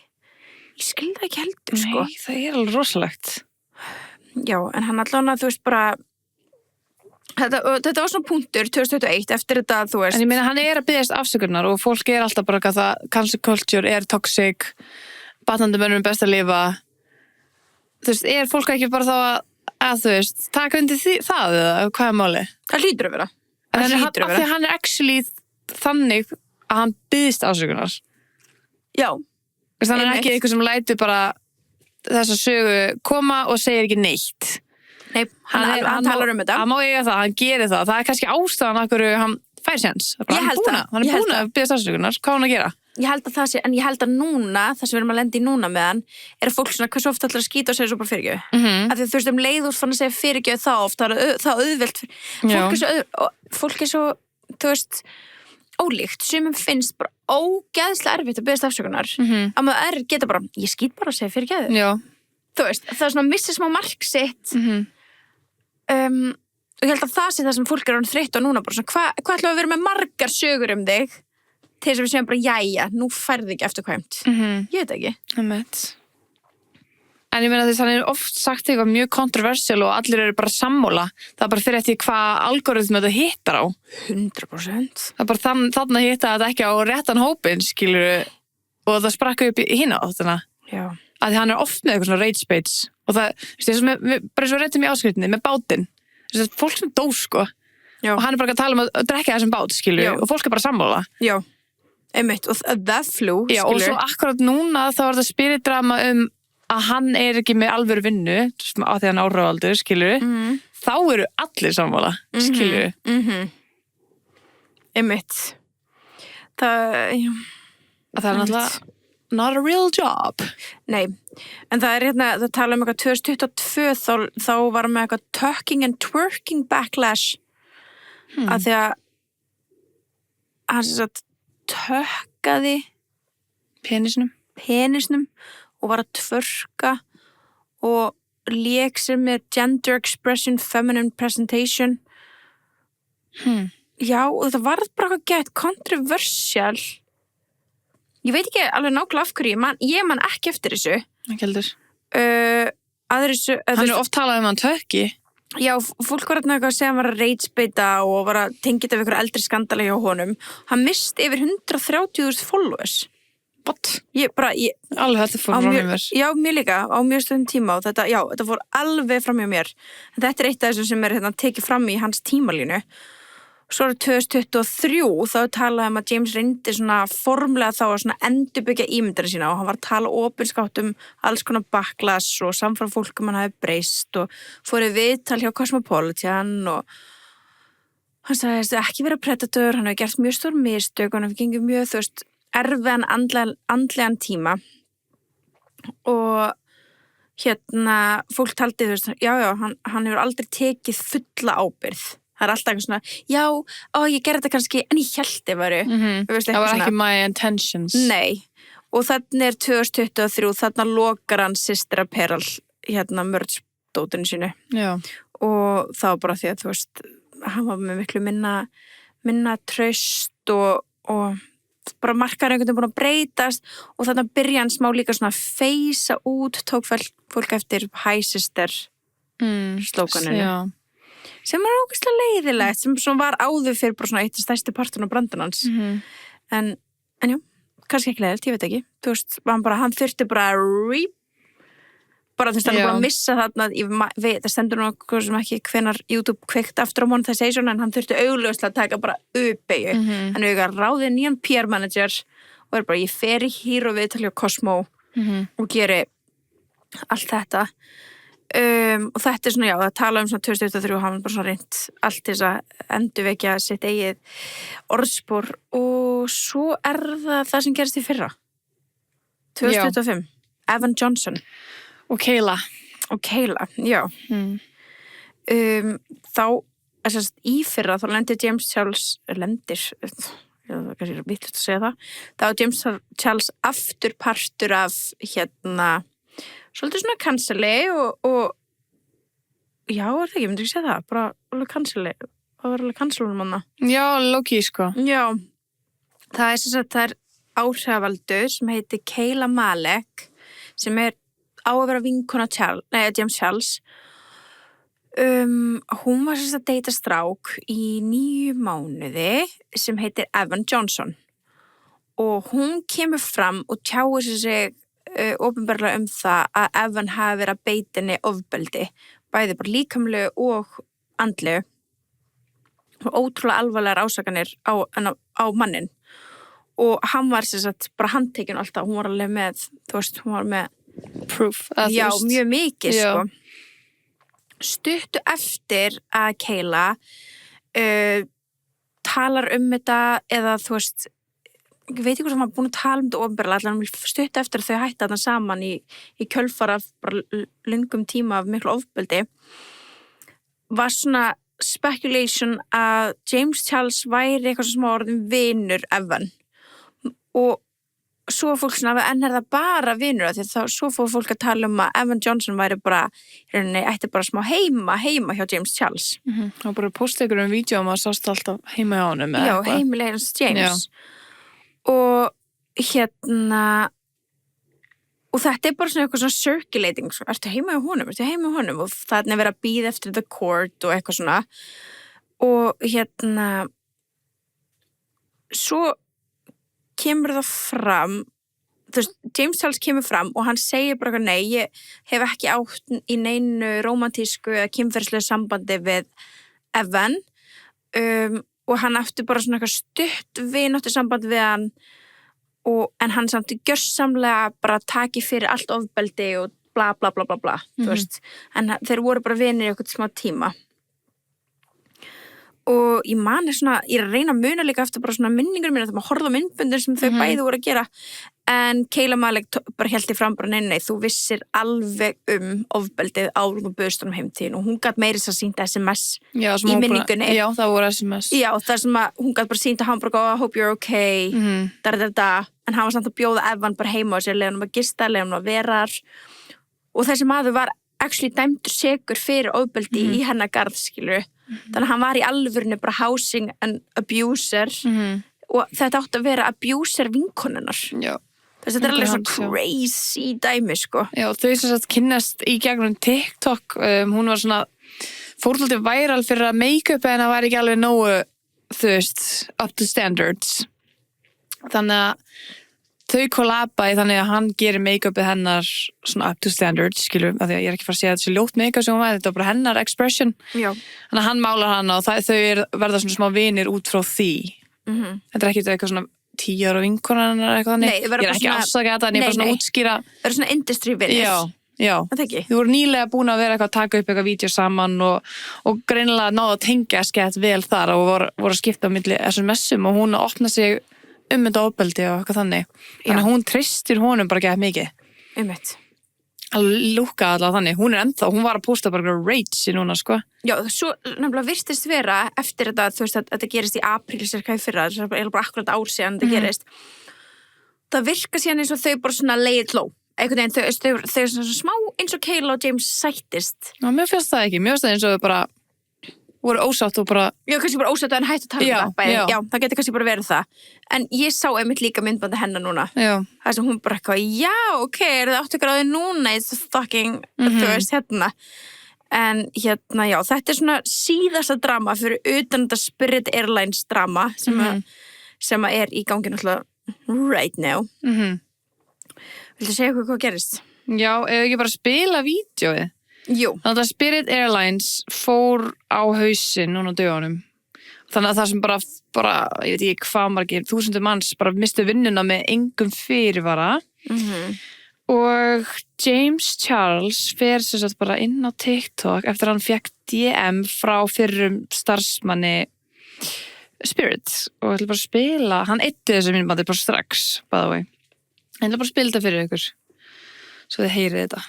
ég skil það ekki heldur, sko. Nei, það alveg rosalegt. Já, en hann allan þú veist bara, þetta var svona punktur 2021 eftir þetta, þú veist. En ég meina, hann að biðjast afsökunar og fólk alltaf bara að það, cancel culture toxic, batnandi mönnum best að lifa. Þú veist, fólk ekki bara þá að þú veist, taka undir það eða hvað málið? Það hlýtur að vera. Af því hann actually þannig að hann biðst afsökunar. Já. Þannig ekki eitthvað sem lætur bara þessa sögu koma og segir ekki neitt. Nei, hann talar þetta. Hann má eiga það, hann gerir það. Það kannski ástæðan af hverju hann fær séns. Hann er búin að biðast afsökunar. Hvað hann að gera? Ég held að það sé, en ég held að núna, það sem við erum að lenda í núna með hann, fólk svona, hversu oft ætlar að skýta og segja svo bara fyrirgjöf. Af því þú veist, leið úr fann að segja fyrirgjöf þá oft, það auðvelt. Fólk svo, þú veist, ólíkt, sumum finnst bara ógeðslega erfitt að biðast afsökunar. Að maður geta bara, ég skýt bara að segja fyrirgjöf. Já. Þú veist, það svona missir smá mark sitt. Og ég held að það sé það sem fólk orðin þreytt á núna, bara svona, hvað ætlum að vera með margar sögur þig? Til þess að við segjum bara, jæja, nú færði ekki eftirkvæmt. Ég veit ekki. En ég meina þess að hann oft sagt eitthvað mjög kontroversial og allir eru bara sammála. Það bara fyrir eftir hvað algoritmi þetta hittar á. 100%. Það bara þannig hitta þetta ekki á réttan hópin, skilur, og það sprakka upp í hina áttina. Já. Að því hann oft með eitthvað svona rage baits. Og það, bara svo réttum í áskriftinni, með bátinn. Fólk sem dó, sko. Já. Og hann bara að tala að drekka þessum bát, skilur, og fólk bara sammála. Já. Einmitt, og það flú, skilur. Já, og svo akkurat núna þá það spiritdrama að hann ekki með alvöru vinnu, á því hann áhrifaldur, skilur, þá eru allir sammála, skilur. Einmitt. Það náttúrulega not a real job. Nei, en það það tala eitthvað 2022, þá var með eitthvað tucking and twerking backlash, að því að hann sem sagt tökkaði penisnum og var að tvörka og lék sér með gender expression, feminine presentation. Já, og það var bara gett controversial. Ég veit ekki alveg nákvæmlega af hverju, ég man ekki eftir þessu. Ekki heldur. Hann oft talað hann tökki. Já, fólk var eitthvað að segja hann var að ragebaita og var að tengja þetta við einhverja eldri skandala hjá honum. Hann misti yfir 130.000 followers. What? Alveg þetta fór fram í mér. Já, mér líka, á mjög stundum tíma og þetta fór alveg fram í mér. En þetta eitt af þessum sem tekið fram í hans tímalínu. Svo 2023 þá talaði að James reyndi svona formlega þá að svona endurbyggja ímyndina sína og hann var að tala opinskátt alls konar backlash og samfram fólkum hann hafi breyst og fór í viðtal hjá Cosmopolitan og hann sagði ekki vera predator, hann hefði gert mjög stór mistök og hann hefði gengið mjög, þú veist, erfiðan andlegan tíma og fólk taldi, þú veist, já, hann hefur aldrei tekið fulla ábyrgð. Það alltaf eitthvað svona, já, ég gerði þetta kannski, en ég held þið varu. Það var ekki my intentions. Nei, og þannig 2023, þannig lokar hann Sister Apparel, merch-dótinu sínu. Já. Og þá bara því að, þú veist, hann var með miklu minna traust og bara markaður einhvern veginn búin að breytast og þannig að byrja hann smá líka svona að feysa út, tók fólk eftir Hi Sister slókaninu. Já. Sem var ógeðslega leiðilegt, sem var áður fyrir bara svona eitt stærsti partun á brandan hans. En já, kannski ekki leiðilegt, ég veit ekki. Þú veist, hann þurfti bara bara þú veist, hann bara að missa þarna, það stendur nú eitthvað sem ekki hvenar YouTube kveikt aftur á monetization, en hann þurfti augljóslega að taka bara uppeyju. Hann hefur ekki ráðið nýjan PR manager og bara, ég fer í hýr og viðtal hjá Cosmo og geri allt þetta. Og þetta svona, já, það tala svona 2023 hafa bara svona reynt allt til þess að endurvekja sitt eigið orðspor og svo það sem gerist í fyrra 2025, Evan Johnson og Kayla, já þá, í fyrra þá lendir James Charles kannski vitlaust að segja það, þá er James Charles aftur partur af svolítið svona canceli og já, það ekki, myndi ekki segja það, bara alveg canceli, það var alveg cancelunum manna. Já, low-key, sko. Já, það er sem sagt, það er áhrifavaldur sem heitir Kayla Malek, sem á að vera vinkona James Charles. Hún var sem sagt að deyta strák í 9 mánuði sem heitir Evan Johnson og hún kemur fram og tjáir sig opinberlega það að Evan hafi verið að beita henni ofbeldi, bæði bara líkamlegu og andlegu og ótrúlega alvarlegar ásakanir á mannin og hann var sem sagt bara handtekinn alltaf, hún var alveg með, þú veist, hún var með proof. Já, mjög mikið, sko. Stuttu eftir að Kayla talar þetta eða þú veist, ég veit ekki hvað sem var búin að tala þetta ofnbærlega, allan stuttu eftir að þau hætti þarna saman í kjölfar af bara löngum tíma af miklu ofbeldi, var svona speculation að James Charles væri eitthvað sem var orðin vinur Evan og svo fólk svona, en það bara vinur því þá svo fór fólk að tala að Evan Johnson væri bara, ætti bara smá heima hjá James Charles. Og bara posta ykkur vídeo að sást alltaf heima hjá honum. Já, heimilega hans James. Já. Og og þetta er bara svona eitthvað svona circulating, ertu heima hjá honum? Og það er verið að bíða eftir the court og eitthvað svona. Og svo kemur það fram, þú veist, James Charles kemur fram og hann segir bara nei, ég hef ekki átt í neinu rómantísku eða kynferðislegu sambandi við Evan og hann átti bara svona eitthvað stutt vináttu samband við hann en hann samt gjörsamlega bara taki fyrir allt ofbeldi og bla bla bla bla bla, þú veist, en þeir voru bara vinir í eitthvað smá tíma. Og ég man svona, ég er að reyna að muna líka eftir bara svona minningur mín að það maður horfði á myndbundir sem þau bæði voru að gera en Kayla Malek bara héldi fram bara nei, þú vissir alveg ofbeldið áður og bauðst honum heimtíðin og hún gat meira þess að sýnda SMS í minningunni. Já, það voru SMS. Já, það sem að hún gat bara sýnda hann bara I hope you're okay, en hann var samt að bjóða Evan bara heima á sér, leiðum að gista, leiðum að vera og þessi maður var actually dæmdur sekur fyrir ofbeldi í hennar garð, skilur. Þannig að hann var í alvörinu bara housing and abuser og þetta átti að vera abuser vinkonunnar. Já. Þetta er alveg svo crazy dæmi, sko. Já, þau sem sagt kynnast í gegnum TikTok, hún var svona fórhaldið væral fyrir að make-up en það var ekki alveg nógu, þú veist, up to standards. Þannig að þau kollaba í þannig að hann gerir make-upið hennar svona up to standards, skilur, af því að ég er ekki fara að segja þessi ljótt make-up sem hún var, þetta var bara hennar expression. Já. Þannig að hann málar hana og þau verða svona smá vinir út frá því. Þetta er ekki eitthvað svona 10 ára vinkonan eða eitthvað þannig. Nei, ég er ekki afsaka þetta, en ég er bara svona útskýra. Það eru svona industry vinir. Já. Það ekki. Þú voru nýlega búin að vera eitthvað að taka upp eitthvað vídeo saman og greinilega náðu að tengja skett vel þar og voru að skipta á milli SMS-um og hún að opna sig þetta ofbeldi og eitthvað þannig. Þannig að hún treystir honum bara ekki mikið. Að lúka allavega þannig. Hún var að posta bara rage núna, sko. Já, svo nefnilega virtist vera eftir þetta, þú veist, að þetta gerist í apríl cirka í fyrra, það er bara akkurat ár síðan þetta gerist. Það virka síðan eins og þau bara svona lay it low. Einhvern veginn, þau er svona smá eins og Kayla og James sættist. Já, mér finnst það ekki. Mér finnst það eins og þau bara voru ósátt og bara... Já, kannski bara ósátt en hættu að tala um það. Já, það getur kannski bara verið það. En ég sá einmitt líka myndbandi hennar núna. Já. Það sem hún bara eitthvað, já, ok, er það 8 gráði núna? It's fucking, þú veist, hérna. En hérna, já, þetta er svona síðasta drama fyrir utan þetta Spirit Airlines drama sem er í gangi náttúrulega right now. Viltu segja hvað gerist? Já, ef ekki bara spila vídeóið. Jú. Þannig að Spirit Airlines fór á hausinn núna á dögunum. Þannig að það sem bara ég veit ekki hvað margir, 1000 manns bara mistu vinnuna með engum fyrirvara. Og James Charles fer sem sagt bara inn á TikTok eftir að hann fekk DM frá fyrrum starfsmanni Spirit og ætla bara að spila, hann eyddi þessu myndbandi bara strax, by the way. Ég ætla bara að spila þetta fyrir ykkur svo þið heyrið þetta.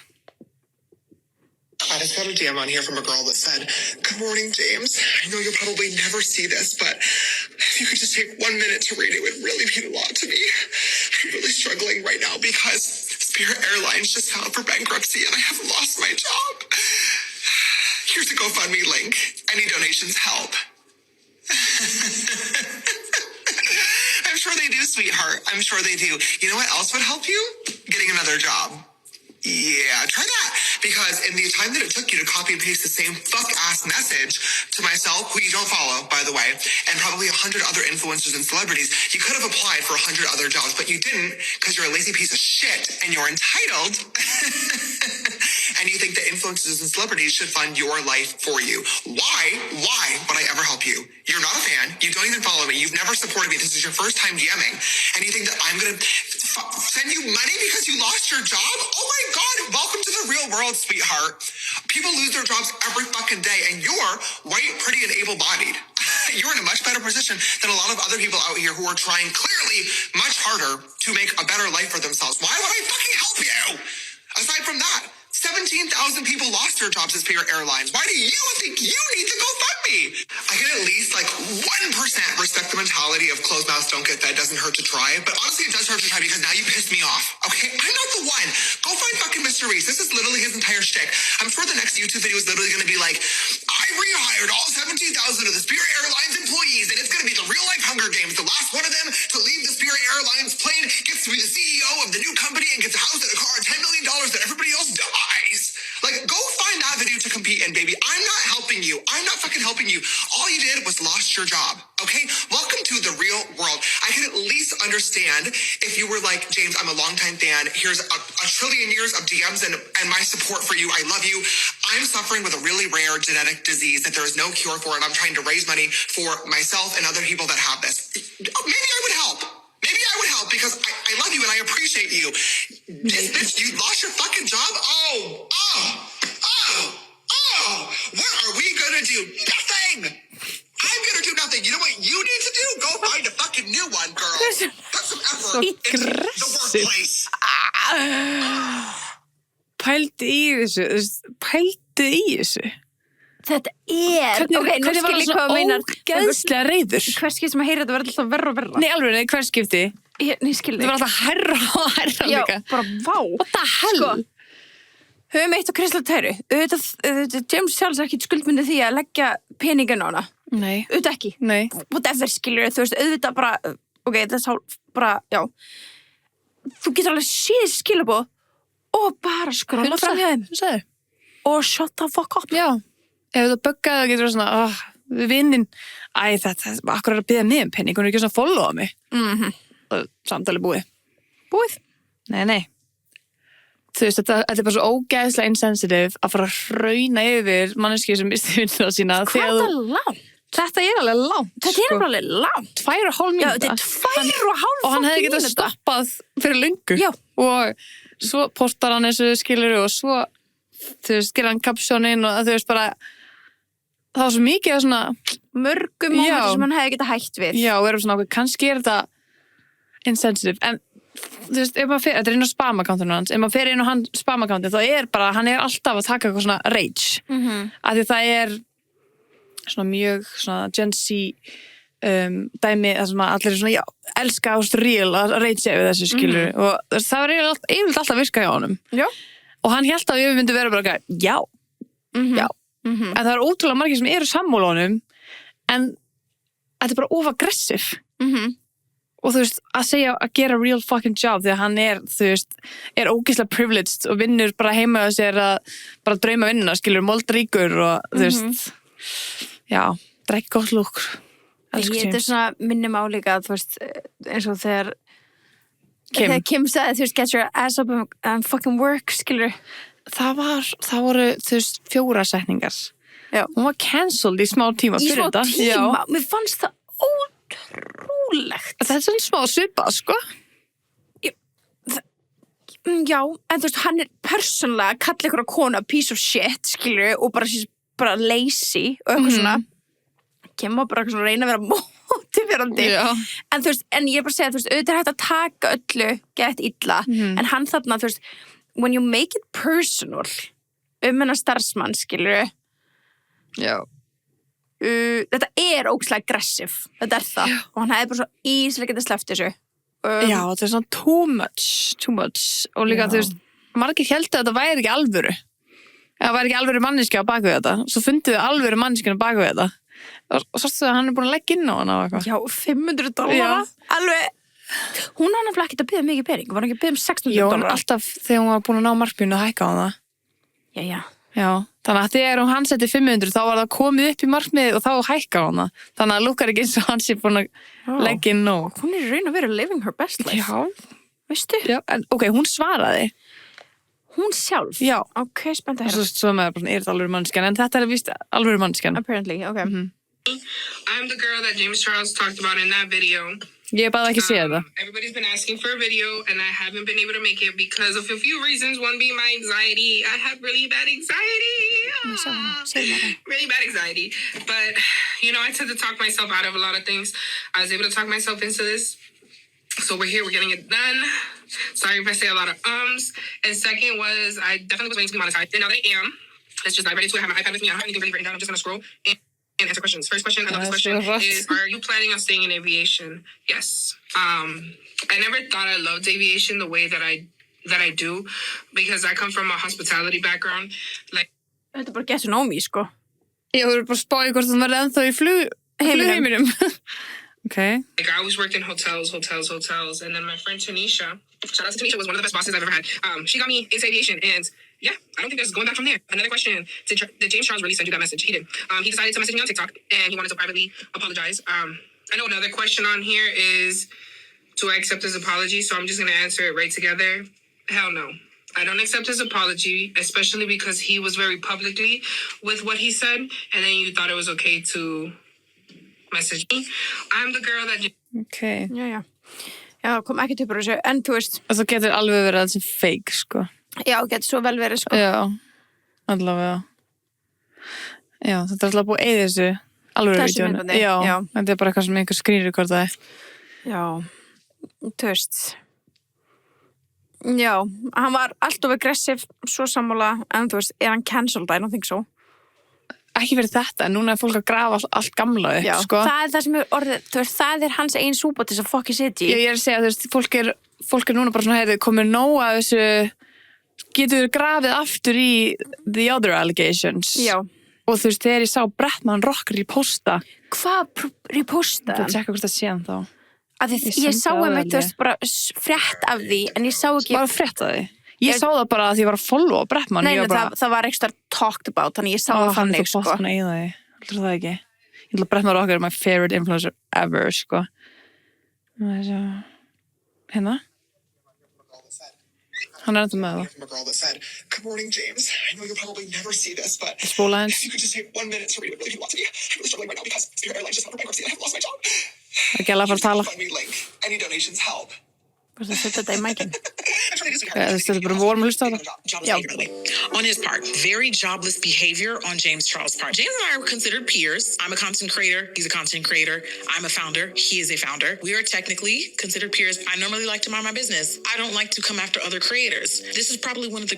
I just got a DM on here from a girl that said, "Good morning, James. I know you'll probably never see this, but if you could just take 1 minute to read it would really mean a lot to me. I'm really struggling right now because Spirit Airlines just filed for bankruptcy and I have lost my job. Here's a GoFundMe link. Any donations help." I'm sure they do, sweetheart. I'm sure they do. You know what else would help you? Getting another job. Yeah, try that. Because in the time that it took you to copy and paste the same fuck-ass message to myself, who you don't follow, by the way, and probably 100 other influencers and celebrities, you could have applied for 100 other jobs, but you didn't because you're a lazy piece of shit and you're entitled. And you think that influencers and celebrities should fund your life for you. Why would I ever help you? You're not a fan. You don't even follow me. You've never supported me. This is your first time DMing. And you think that I'm going to send you money because you lost your job? Oh my God. Welcome to the real world, sweetheart. People lose their jobs every fucking day. And you're white, pretty, and able-bodied. You're in a much better position than a lot of other people out here who are trying clearly much harder to make a better life for themselves. Why would I fucking help you? Aside from that, 17,000 people lost their jobs at Spirit Airlines. Why do you think you need to GoFundMe? I can at least 1% respect the mentality of closed mouths don't get fed, doesn't hurt to try. But honestly, it does hurt to try because now you pissed me off. Okay? I'm not the one. Go find fucking Mr. Reese. This is literally his entire shtick. I'm sure the next YouTube video is literally going to be like, I rehired all 17,000 of the Spirit Airlines employees and it's going to be the real life Hunger Games. The last one of them to leave the Spirit Airlines plane gets to be the CEO of the new company and gets a house and a car and $10 million that everybody else dies. Go find that video to compete in, baby. I'm not helping you. I'm not fucking helping you. All you did was lost your job, okay? Welcome to the real world. I can at least understand if you were like, James, I'm a longtime fan. Here's a trillion years of DMs and my support for you. I love you. I'm suffering with a really rare genetic disease that there is no cure for, and I'm trying to raise money for myself and other people that have this. Maybe I would help. Maybe I would help because I love you and I appreciate you. Bitch, you lost your fucking job? What are we gonna do? Nothing! I'm gonna do nothing. You know what you need to do? Go find a fucking new one, girl. Put some effort into the workplace. Pældu í þessu. Þetta er... Hvernig var það svona ógeðslega reiður? Hvers skipti sem að heyra þetta verður alltaf verra og verra. Nei, alveg, hvers skipti? Nei, skilði. Það var alltaf hærra og hærra líka. Já, bara vá. What the hell? Höfum eitt á Kristal Tæru. James sjálfs er ekki skuldmyndið því að leggja peningin á hana. Nei. Auðvitað ekki. Nei. Whatever, skilur, þú veist, auðvitað bara, ok, þess að bara, já. Þú getur alveg séð skilabóð og bara skróla fram hjá þeim. Sagði. Og shut the fuck up. Já. Ef þú buggaði það getur svona, vinnin, þetta, akkur er að biðja mig penning, hún er ekki svona að followa mig. Og samtali búið. Búið? Nei. Þú veist, þetta er bara svo ógeðslega insensitive að fara að hrauna yfir manneskju sem misti vinnuna sína. Hvað er það langt? Þetta er alveg langt. Þetta er alveg langt. 2,5 mínúta. Já, þetta er 2,5 og hann hefði getað stoppað fyrir löngu. Já. Og svo postar hann þessu skilur og svo, þú veist, gerir hann kapsjónin og þú veist bara, það var svo mikið af svona mörgum momentur sem hann hefði getað hætt við. Já, og erum svona okkur, kannski er þetta insensitive, en þú veist, þetta er inn á spam-akkántunum hans, ef maður fer inn á hann spam-akkántin, þá er bara, hann er alltaf að taka eitthvað svona rage, af því það er svona mjög svona Gen Z dæmi, það sem allir er svona, já, elska ást real að rage yfir þessu skilur, og það var yfirleitt alltaf virka hjá honum. Já. Og hann hélt að við myndum vera bara, já, en það er ótrúlega margir sem eru sammála honum, en þetta er bara of-aggressiv. Og þú veist, að segja að gera real fucking job því að hann er, þú veist, er ógeðslega privileged og vinnur bara heima á sér að bara drauma vinnuna, skilur, moldríkur og þú veist, já, það er ekki gott lúk. Þetta er svona minni álíka, þú veist, eins og þegar Kim sagði, þú veist, get your ass up and fucking work, skilur. Það voru, þú veist, 4 setningar. Já. Hún var cancelled í smá tíma fyrir þetta. Í smá tíma? Mér fannst það ótrúlegt. Þetta er svona smá svipað, sko. Já, en þú veist, hann er persónlega að kalla ykkur á konu piece of shit, skilur, og bara lazy og eitthvað svona. Kim var bara eitthvað svona að reyna að vera mótiverandi. En þú veist, en ég er bara að segja, þú veist, auðvitað er hægt að taka öllu gett illa, en hann þarna, þú veist, when you make it personal, hennar starfsmann, skilur Já. Þetta ógeðslega aggressive, þetta það og hann hefði bara svo íslega getað sleppt þessu Já, þetta svona too much og líka, þú veist, margir héldu að þetta væri ekki alvöru það væri ekki alvöru manneskja á baku þetta svo funduðu alvöru manneskjana á baku þetta og svo að hann búin að leggja inn á hana Já, $500 alveg hún var nefnilega ekkert að biðja mikið pening var hann ekki að biðja $600 Já, alltaf þegar hún var búin að ná markmínu að hækka á hana Já, þannig að þegar hann setti 500 þá var það komið upp í markmiðið og þá hækka á hana þannig að lukkar ekki eins og hann sé búin að leggja inn nóg hún í raun að vera living her best life Já, veistu? Já, en ok, hún svaraði Hún sjálf? Já. Ok, spennt að og svo með bara, er þetta alvöru manneskjan en þetta víst alvöru manneskjan Apparently, ok I'm the girl that James Charles talked about in that video. Ég bara ekki sé þetta Everybody's been asking for a video, and I haven't been able to make it because of a few reasons. One being my anxiety. I have really bad anxiety. Really bad anxiety. But, you know, I tend to talk myself out of a lot of things. I was able to talk myself into this. So we're here, we're getting it done. Sorry if I say a lot of ums. And second was, I definitely was waiting to be monetized. And now that I am, it's just, I'm ready to. I have my iPad with me. I don't have anything really written down. I'm just going to scroll and answer questions. First question, I love this question, is, are you planning on staying in aviation? Yes. I never thought I loved aviation the way that I do, because I come from a hospitality background. Like, Þetta bara getur nómi, sko. Ég voru bara spáði hvort það verði ennþá í flugheiminum. Okay. Like, I always worked in hotels. And then my friend Tanisha, shout out to Tanisha, was one of the best bosses I've ever had. She got me into aviation, and yeah, I don't think there's going back from there. Another question, did James Charles really send you that message? He did. He decided to message me on TikTok, and he wanted to privately apologize. I know another question on here is, do I accept his apology? So I'm just going to answer it right together. Hell no. I don't accept his apology, especially because he was very publicly with what he said, and then you thought it was okay to message me. I'm the girl that... Okay. Já, kom ekki til þessu, en þú veist... Og það getur alveg verið að það sé fake, sko. Já, getur svo vel verið, sko. Já, allavega. Já, þetta er alltaf búið að eyða þessu alveg vídeónu. Já, þetta er bara eitthvað sem einhver skrínrekordaði. Já, þú veist... Já, hann var alltof aggressiv, svo sammála, en þú veist, er hann cancelled? I don't think so. Ekki verið þetta, en núna er fólk að grafa allt gamla upp, sko. Það er það sem er orðið, þú veist, það er hans einn súpa til þess að fokki city. Ég er að segja, þú veist, fólk er núna bara svona, heyrðu, komið nóg að þessu, getur grafið aftur í the other allegations. Já. Og þú veist, þegar ég sá Bretman Rock reposta. Hvað reposta? Það tjekka hvort það séðan þá. Ég sá einmitt, þú veist, bara frétt af því, en ég sá ekki... Bara frétt af því? Ég sá það bara að því ég var að followa Bretman. Nei, það var eitthvað talked about, þannig ég sá það þannig, sko. Hann er það í það, heldur það ekki. Ég held að Bretman Rock er my favorite influencer ever, sko. Hérna? Hann er enda með það. From a girl that said, "Good morning, James. I know you'll probably never see this, but Spóla eins. if you could just take 1 minute to read it really if you want to be. I'm really struggling right now because Spirit Airlines just filed for bankruptcy and I've lost my job. Það er gæla að fara að tala. Fund me link. Any donations help." Þú veist, þetta í mækinn. Þetta er bara vorum að hlusta á það. On his part, very jobless behavior on James Charles' part. James and I are considered peers. I'm a content creator. He's a content creator. I'm a founder. He is a founder. We are technically considered peers. I normally like to mind my business. I don't like to come after other creators. This is probably one of the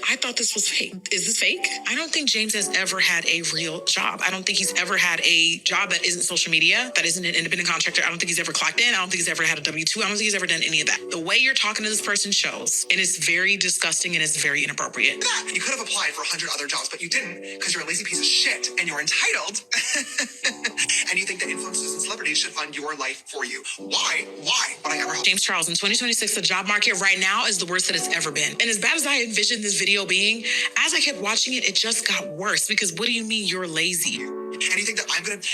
I thought this was fake. Is this fake? I don't think James has ever had a real job. I don't think he's ever had a job that isn't social media, that isn't an independent contractor. I don't think he's ever clocked in. I don't think he's ever had a W-2. I don't think he's ever done any of that. The way you're talking to this person shows, and it's very disgusting and it's very inappropriate. You could have applied for 100 other jobs, but you didn't because you're a lazy piece of shit and you're entitled. And you think that influencers and celebrities should fund your life for you. Why? Why would I ever help? James Charles, in 2026, the job market right now is the worst that it's ever been. And as bad as I envisioned this video being, as I kept watching it, it just got worse. Because what do you mean you're lazy? And you think that I'm going to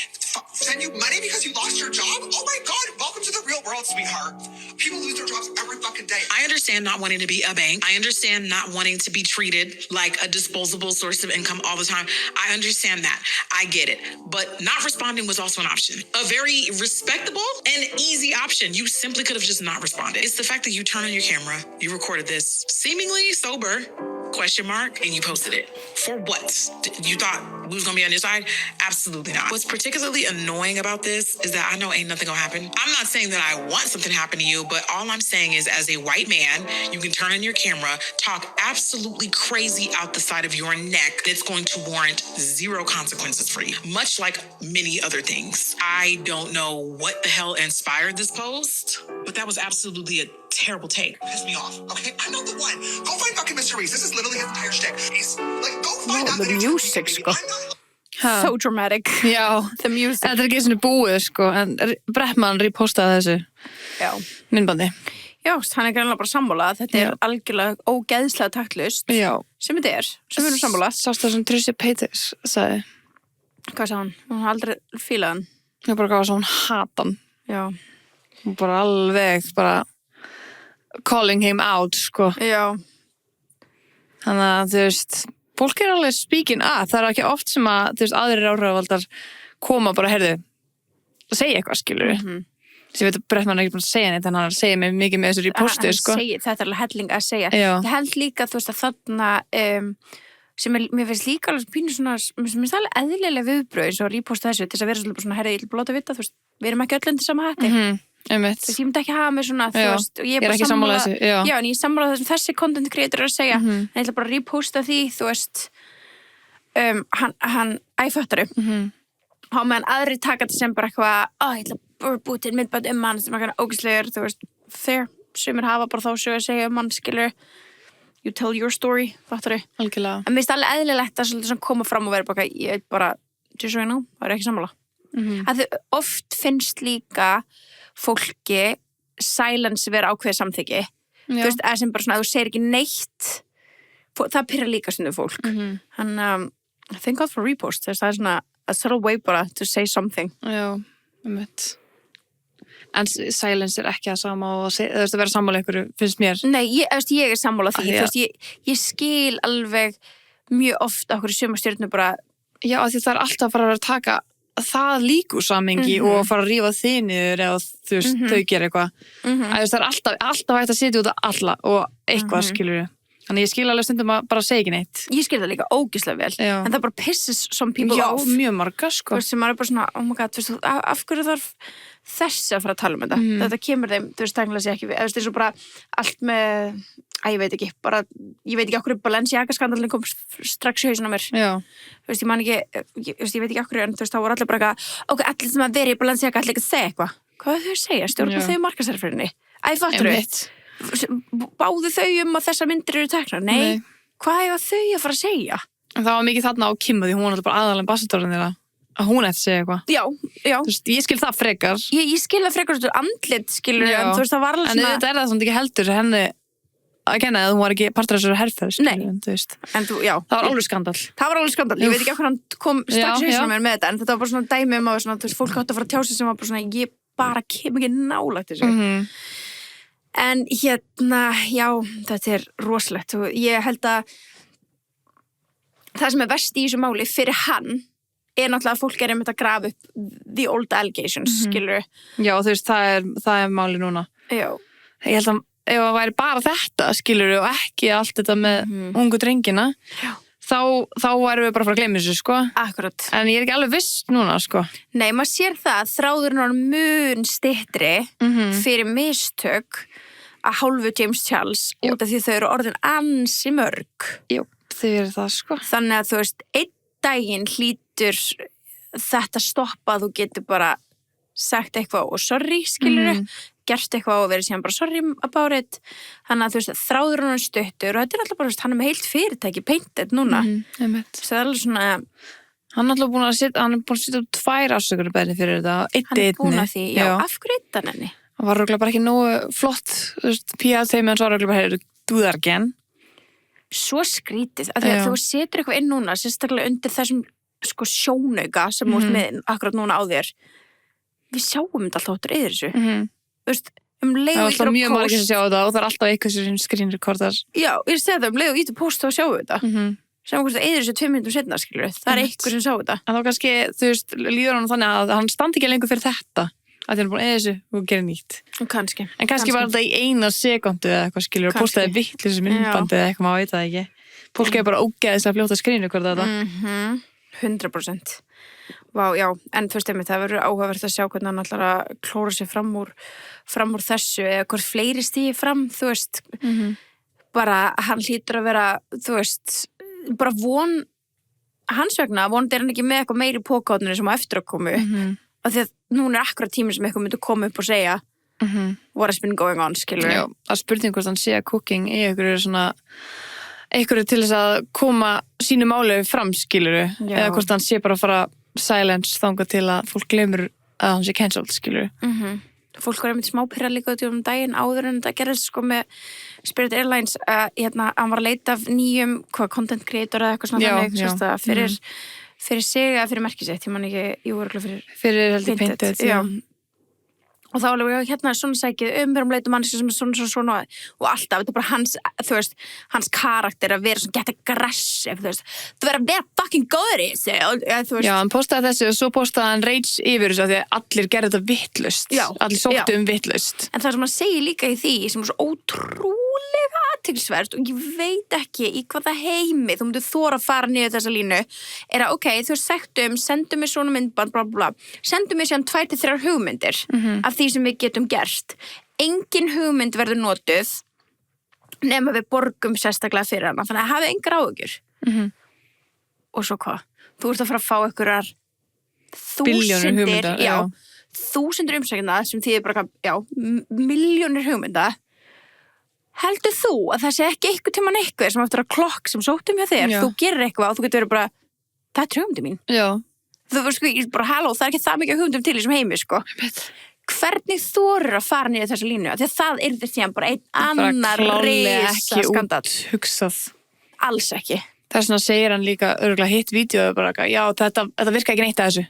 send you money because you lost your job? Oh my God, welcome to the real world, sweetheart. People lose their jobs every fucking day. I understand not wanting to be a bank. I understand not wanting to be treated like a disposable source of income all the time. I understand that. I get it. But not responding was also an option. A very respectable and easy option. You simply could have just not responded. It's the fact that you turned on your camera, you recorded this seemingly sober, And you posted it. For what? You thought we was gonna be on your side? Absolutely not. What's particularly annoying about this is that I know ain't nothing gonna happen. I'm not saying that I want something to happen to you, but all I'm saying is as a white man, you can turn on your camera, talk absolutely crazy out the side of your neck. It's going to warrant zero consequences for you, much like many other things. I don't know what the hell inspired this post, but that was absolutely a terrible take. Piss me off, okay? I'm not the one. Go find fucking Mr. Reese. This is literally his entire shtick. He's like, go find out the that he music, took me, sko. baby. I'm not... So dramatic. Já, The music. þetta ekki svona búið, sko, en Brettmann repostaði þessu Já. myndbandi. Já, hann greinlega bara sammála að þetta Já. algjörlega ógeðslega taktlust. Já. Sem þetta sem við erum sammála. Sást það sem Trisha Paytas sagði. Hvað sagði hún? Hún har aldrei fílað hann. Ég bara gaf þess að hún hata hann. Já. Hún bara alveg, bara calling him out, sko. Já. Þannig að, þú veist, fólk alveg speaking up. Það ekki oft sem að, þú veist, aðrir áhrifavaldar koma bara, heyrðu, að segja eitthvað, skilur við. Ég veit að Brettmann ekki búin að segja neitt, en hann segir mig mikið með þessu repostu, sko. Segir, þetta alveg helling að segja. Já. Ég held líka, þú veist, að þarna sem mér finnst líka alveg pínu svona, mér finnst alveg eðlilega viðbröð eins og reposta þessu, til þess að vera svolítið svona, herri, ég vil bara láta vita, þú veist, við erum ekki öll undir sama hatti. Einmitt. Þú veist, ég myndi ekki hafa mig svona, þú Já. veist, og Ég er ekki sammála þessu, já. Já, en ég er sammála þessum þessi content creator er að segja, en ég ætla bara að reposta því, þú veist, hann æfattaru. Há meðan aðri taka þetta sem bara eitthvað, ég ætla bara búið til myndband hann sem eitthvað ógeðslegur, þú veist, fair, sumir hafa bara þá sögu að segja hann, skilur, you tell your story, fattaru. Algjörlega. En mér finnst alveg eðlilegt að svolítið koma fram og vera bara, ég veit bara, just so you know, það er ekki sammála. Að þau oft finnst líka fólki silence vera ákveðið samþykki. Þú veist, eða sem bara svona, að þú segir ekki neitt, það pyrrar líka stundum fólk. Þannig, thank God for repost, það er svona a subtle way bara to say something. Já, einmitt. En silence er ekki að sama og þú veist að vera sammála ykkur, finnst mér. Nei, ég er sammála því, þú veist, ég skil alveg mjög oft okkur í sumastjörnu bara. Já, því það er alltaf að fara að taka það líku samingi og fara að rífa þig niður eða þú veist, þau gera eitthvað. Það er alltaf hægt að sitja út af alla og eitthvað skilur við. Þannig ég skil alveg stundum að bara segja ekki neitt. Ég skil það líka ógeðslega vel. Já. En það bara pisses some people off. Já, mjög marga, sko. Þú veist, sem maður er bara svona, oh my god, þú veist, af hverju þarf þessi að fara að tala um þetta? Þetta kemur þeim, þú veist, tæknilega sé ekki við. Þú veist, eins og bara allt með, ég veit ekki, bara, ég veit ekki af hverju Balenciaga-skandalinn kom strax í hausinn á mér. Já. Þú veist, ég man ekki, ég veit ekki af hverju, en þú veist, þá voru allir bara eitthvað, ok, allir sem að veri í Balenciaga allir ekki að segja eitthvað. Hvað þau segja? Stjórna þau markaðsherferðinni? Fattur báðu þau að þessar myndir eru teknar? Nei. Hvað hefur þau að fara að segja? En það var mikið þarna á Kimma því hún var bara aðalinn ambassadorinn þeirra að hún eftir segja eitthvað. Já. Þú veist, ég skil það frekar. Ég skil það frekar svona andlit, skilur, en þú veist, það var alveg svona... En þetta er það svona ekki heldur henni að kenna að hún var ekki partur af þessari herferð, skilur, þú veist. En þú, já. Það var alveg skandal. Það var alveg skandal. Ég veit ekki hvað hann kom strax í hausinn á mér með þetta, en þetta var bara svona dæmi að svona, þú veist, fólk átti að fara að tjá sig sem var bara svona, ég bara kem ekki nálægt þessu. En hérna, já, þetta er rosalegt. Ég held að það sem er verst í þessu máli fyrir hann er náttúrulega að fólk einmitt að grafa upp the old allegations, skilur. Já, þú veist, það er máli núna. Já. Ég held að ef það væri bara þetta, skilur, og ekki allt þetta með ungu drengina, þá væri við bara að fara að gleyma þessu, sko. Akkurat. En ég er ekki alveg viss núna, sko. Nei, maður sér það að þráðurinn var mun styttri fyrir mistök að hálfu James Charles út af því þau eru orðin ansi mörg. Jú, þau eru það, sko. Þannig að þú veist, einn daginn hlýtur þetta stoppa að þú getur bara sagt eitthvað og sorry, skilur gert eitthvað og verið síðan bara sorry about it. Þannig að þú veist, þráðurinn var stuttur og þetta er alltaf bara, hann er með heilt fyrirtæki painted núna. Það er alveg svona... Hann er alltaf búin að setja upp 2 ásökunarbeiðnir fyrir þetta. Hann er búin að því, já. Af hverju einn hann henni? Það var röglega bara ekki nógu flott, þú veist, PR-teimi en svo röglega bara, heyrðu, do that again. Svo skrítið, að því að þú setur eitthvað inn núna, sérstaklega undir þessum sko sjónauka sem þú ert með akkurat núna á þér. Við sjáum þetta alltaf áttur yfir þessu. Þú veist, leið það er alltaf mjög margir sem sjá þetta og það er alltaf eitthvað sem screenrekordar. Já, ég segi það, leið og ítu post þá sjáum við þetta. Sem hvort það yfir þessu 2 mínútum setna, skilur við. Það er eitthvað sem sjá þetta. En þá kannski, þú veist, líður hann þannig að hann standi ekki lengur fyrir þetta. Að þið er búin að þessu og gera nýtt. Kannski. En kannski var þetta í 1 sekúndu eða eitthvað, skilur, og postaði vittleysu myndbandi eða eitthvað, maður veit það ekki. Fólk er bara ógeðislega fljótt að skrínu hvort þetta. 100%. Vá, já, en þú veist einmitt, það verður áhugavert að sjá hvernig hann ætlar að klóra sig fram úr þessu, eða hvort fleiri stígi fram, þú veist, bara hann hlýtur að vera, þú veist, bara hans vegna, vonandi er hann ekki með eitthvað meiri pókátnir sem á eftir að komu, af því að núna er akkurat tími sem eitthvað myndi koma upp og segja what has been going on, skilur við. Já, að spurning hvort hann sé að cooking í einhverju til þess að koma sínu máli fram, skilur við, eða hvort hann sé bara að fara silence þangað til að fólk glemur að hann sé cancelled, skilur við. Fólk var einmitt smápyrra líka út í daginn áður en þetta gerðist sko með Spirit Airlines, hann var að leita af nýjum content creator eða eitthvað svona þannig, fyrir sig eða fyrir merkið sitt, ég man ekki, jú, fyrir heldur Pinterest, já. Og þá alveg hérna er svona sækið við erum leitum manneski sem er svona og alltaf, þetta er bara hans, þú veist, hans karakter að vera svona get aggressive, þú veist, þú verður að vera fucking góður í þessu, þú veist. Já, hann postaði þessu og svo postaði hann rage yfir þessu því að allir gerði þetta vitlaust, allir sóttu vitlaust. En það sem hann segir líka í því, sem er svo ótrúlega athyglisvert og ég veit ekki í hvaða heimi þú myndir þora að fara niður þessa línu, er að ok, þú sendu mér svona myndband, bla bla bla, sendu mér síðan 2-3 hugmyndir af því sem við getum gert. Engin hugmynd verður notuð nema við borgum sérstaklega fyrir hana, þannig að hafi engar áhugjur. Og svo hvað? Þú ert að fara að fá einhverjar þúsundir umsækjenda sem þýðir bara, milljónir hugmynda. Heldur þú að það sé ekki einhver tímann eitthvað sem eftir að klokk sem sóttum hjá þér, þú gerir eitthvað og þú getur verið bara, það er hugmyndi mín. Já. Þú veist sko, bara halló, það er ekki það mikið hugmyndum til í þessum heimi, sko. Hvernig þorir að fara niður þessu línu? Því að það er þetta bara einn annar risa skandall. Hugsað. Alls ekki. Þess vegna segir hann líka örgulega hitt vídeo bara, já, þetta virka ekki neitt að þessu.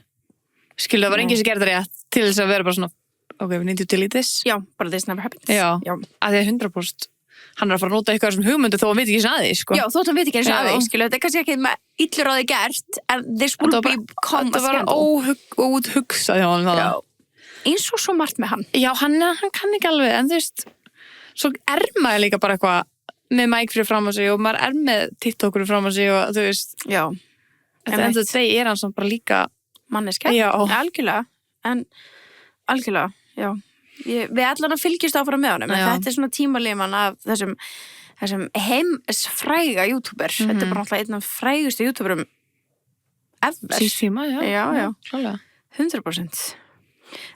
Skilu, það var enginn sem gerði það rétt til þess að vera bara svona, ok, we need to delete this. Já, bara this never happens. Já. Að því að 100% hann er að fara að nota eitthvað sem hugmyndu þó að hann veit ekki eins að því, sko. Já, þó að hann veit ekki eins að því, skilu, þetta er kannski ekki með illur á því gert, en this will become a scandal. Þetta var óhugsað hjá hann. Já. Eins og svo margt með hann. Já, hann kann ekki alveg, en þú veist, svo er maður líka bara eitthvað með mic fyrir fram á sig og maður er með TikTokur fram á sig og þú veist. Já. En þetta er hann sem bara líka manneskja. Já. Algjörlega, já. Við allan að fylgjast áfram með honum, en þetta er svona tímalíman af þessum heimsfræga YouTuber. Þetta er bara alltaf einn af frægustu YouTuberum ever. Síðst tíma, já. Klálega. 100%.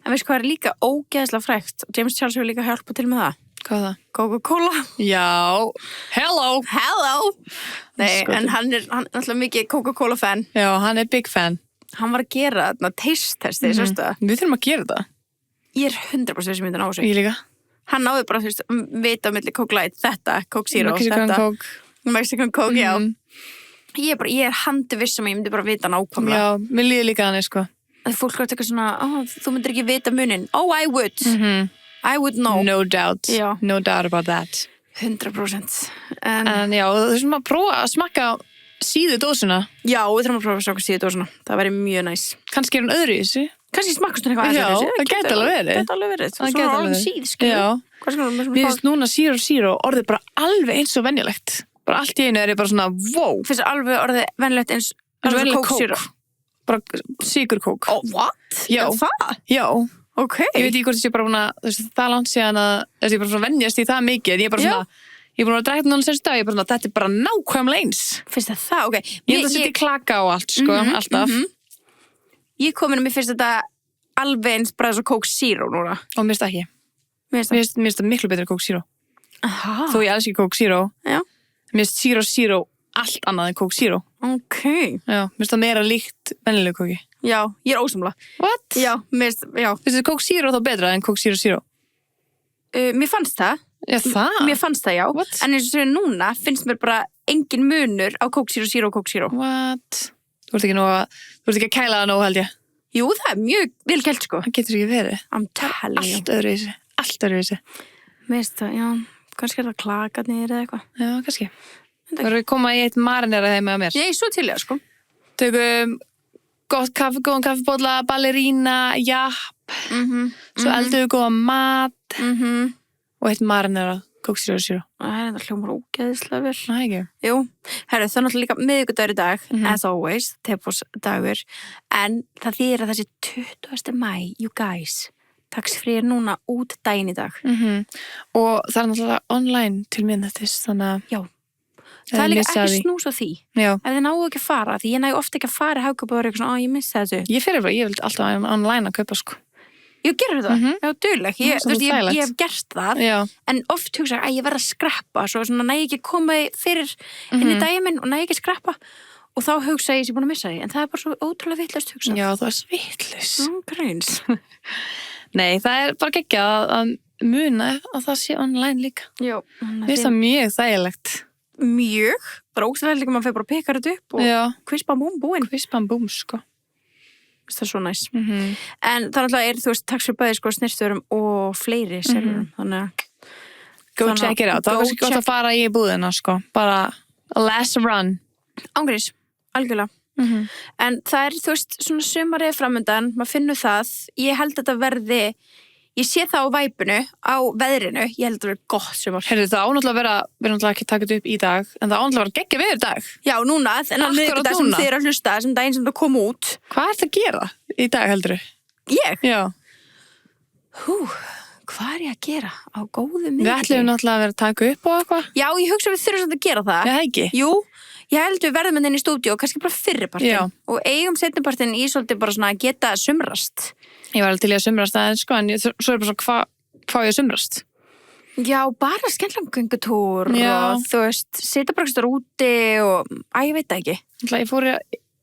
En veist hvað er líka ógeðslega frægt? James Charles hefur líka hjálpað til með það. Hvað er það? Coca-Cola. Já. Hello. Nei, en hann er alltaf mikið Coca-Cola fan. Já, hann er big fan. Hann var að gera þarna taste-testi, sástu það? Við þurfum að gera það. Ég er 100% sem myndin á sig. Ég líka. Hann náði bara, þú veist, vita á milli Coke Light, þetta, Coke Zero, Mexican Coke, já. Ég er handviss sem ég myndi bara vita nákvæmlega. Já, mér líður líka þannig, sko. Að fólk var eitthvað svona, þú myndir ekki vita munin. Oh, I would. I would know. No doubt. Já. No doubt about that. 100%. En já, þú þurfum að prófa að smakka síðudósuna. Já, við þurfum að prófa að smakka síðudósuna. Það væri mjög næs. Kannski er hún öðru í þessu. Kannski smakkast hún eitthvað aðeins. Já, það gæti alveg verið. Það gæti alveg verið. Það gæti alveg verið. Síð, skilur. Já. Mér finnst núna Zero orðið bara alveg eins og venjulegt. Bara allt í einu er ég bara svona, wow. Finnst alveg orðið venjulegt eins og Coke Zero. Bara sigurkók. What? Já. Það? Já. Ok. Ég veit ekki hvort ég bara búin að, þú veist, það langt síðan að, ég er bara svona venjast í það mikið. Ég er bara svona, ég er búin að drækta núna senst dag, ég er bara svona, þetta er bara nákvæmlega eins. Finnst það? Ok. Ég hef það setja klaka á allt, sko, alltaf. Ég komin mér finnst þetta alveg eins bara svo Coke Zero núna. Og mér finnst það ekki. Mér finnst það miklu betur Coke Zero. Aha. Þó ég elski Coke Zero. Já. Mér finnst Zero allt annað en Coke Zero. Ok. Já, mér finnst það meira líkt venjulegu kóki. Já, ég er ósamla. What? Já, mér finnst það Coke Zero þá betra en Coke Zero? Mér fannst það. Já, það? Mér fannst það, já. What? En eins og núna finnst mér bara engin munur á Coke Zero og Coke Zero. What? Þú ert ekki að kæla það nóg, held ég. Jú, það er mjög vel kælt, sko. Það getur ekki verið. I'm telling you. Allt öðruvísi. Mér finnst það, já. Kannski er það klakarnir eða eitthvað. Já, kannski. Það verður við koma í eitt marinera heima á mér. Ég er svo til, já, sko. Tökum góðan kaffibólla, ballerína, japp. Svo eldum við góðan mat. Og eitt marinera. Coke Zero. Það er enda hljómar ógeðislega vel. Nei, ekki. Jú, herru, það er náttúrulega líka miðvikudagur í dag, as always, tepósdagur, en það þýðir að þessi 20. maí, you guys, tax-free núna út daginn í dag. Og það er náttúrulega online til miðnættis, þannig að... Já. Það er líka ekki snús á því. Já. Ef þið náu ekki að fara, því ég næ ofta ekki að fara í Hagkaup og vera eitthvað svona, ég missi þessu. Ég vil alltaf online að kaupa, sko. Ég gerur það, já, dugleg. Ég þægilegt. hef gert það, Já. en oft hugsa að ég verð að skreppa, svo svona næ ég ekki koma fyrir inn í daginn minn og næ ég ekki skreppa og þá hugsa ég búin að missa því, en það er bara svo ótrúlega vitlaust hugsað. Já, þú ert vitlaus. Græns. Nei, það er bara geggjað að muna að það sé online líka. Já. Mér finnst það mjög þægilegt. Mjög. Bara ógstæðlega líka, maður fer bara að peka þetta upp og Já. kvispambúm búinn. Kvispambúm, sko. Það er svo næs. En það náttúrulega þú veist, tax-free bæði sko snirturum og fleiri serverum, þannig að Go check it out. Það var kannski gott að fara í búðina, sko. Bara a last run. Ángriðs, algjörlega. En það er, þú veist, svona sumarið framöndan, maður finnur það, ég held að þetta verði, ég sé það á væpinu, á veðrinu, ég held að það verði gott sumar. Heyrðu, það ánáttúrulega vera, við erum náttúrulega ekki takað upp í dag, en það ánáttúrulega vera geggja veður dag. Já, núna, þennan miðvikudag sem þið eru að hlusta, sem daginn sem það kom út. Hvað ert að gera í dag, heldurðu? Ég? Já. Hvað er ég að gera á góðu miðvikudegi? Við ætlum náttúrulega að vera að taka upp og eitthvað. Já, ég hugsa við þurfum samt að gera það. Já, ekki. Jú, ég held við verðum inn í stúdíu, kannski bara fyrripartin. Já. Og eigum seinnipartin í svolítið bara svona að geta sumrast. Ég var alveg til í að sumrast aðeins, sko, en svo er bara svona hvað ég sumrast. Já, bara skemmtilegan göngutúr Já. og þú veist, sitja bara ekstra úti og, ég veit það ekki. Ég fór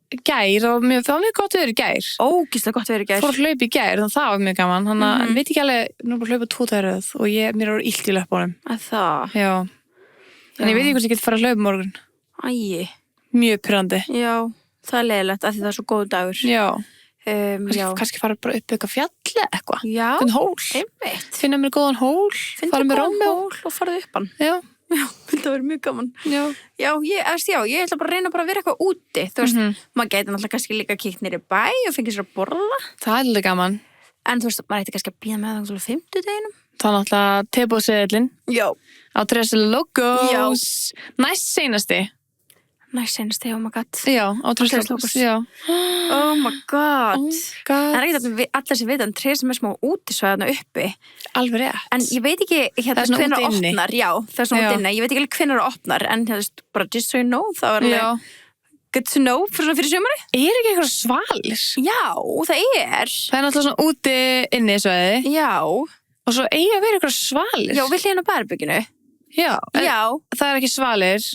í gær og það var mjög gott veður í gær. Ógeðslega gott verið gær. Fór að hlaupa í gær, þannig að það var mjög gaman. Þannig að veit ekki alveg, nú er bara að hlaupa 2 dagar í röð og mér er illt í löpunum. Að það. Já. En ég veit ekki hvort ég get fara að hlaupa morgun. Æi. Mjög pirrandi. Já, það er leiðilegt af því það er svo góð dagur. Já. Já. Kannski fara bara upp eitthvað fjalli eitthvað. Já. En hól. Einmitt. Finna mér góðan hól. Fara með Rómeó. hól og farðu upp hann. Já. Já, þetta verður mjög gaman. Já. Já, ég ætla bara að reyna bara að vera eitthvað úti. Þú veist, maður gæti náttúrulega kannski líka kíkt niður í bæ og fengið sér að borða. Það er alveg gaman. En þú veist, maður ætti kannski að bíða með það 50 Það er náttúrulega tebóðseðlinn Já. á Dressel Logos. Já. Næst seinasti. Næst senasti, oh my god. Já, á Dressel Logos. Já. Oh my god. God. Það er ekki allir sem veit en treð sem er smá útisvæðana uppi. Alveg rétt. En ég veit ekki Það er svona hvenær út inni. opnar. Já, það er svona Já. út inni. Ég veit ekki alveg hvenær það opnar, en þú veist, bara just so you know, það var alveg Já. good to know fyrir sumari. Er ekki eitthvað svalir? Já, það er. Það er náttúrulega svona úti inni svæði Já. og svo eigi að vera eitthvað svalir. Já, við hlýðum á bærbygginu. Já. En Já, það er ekki svalir,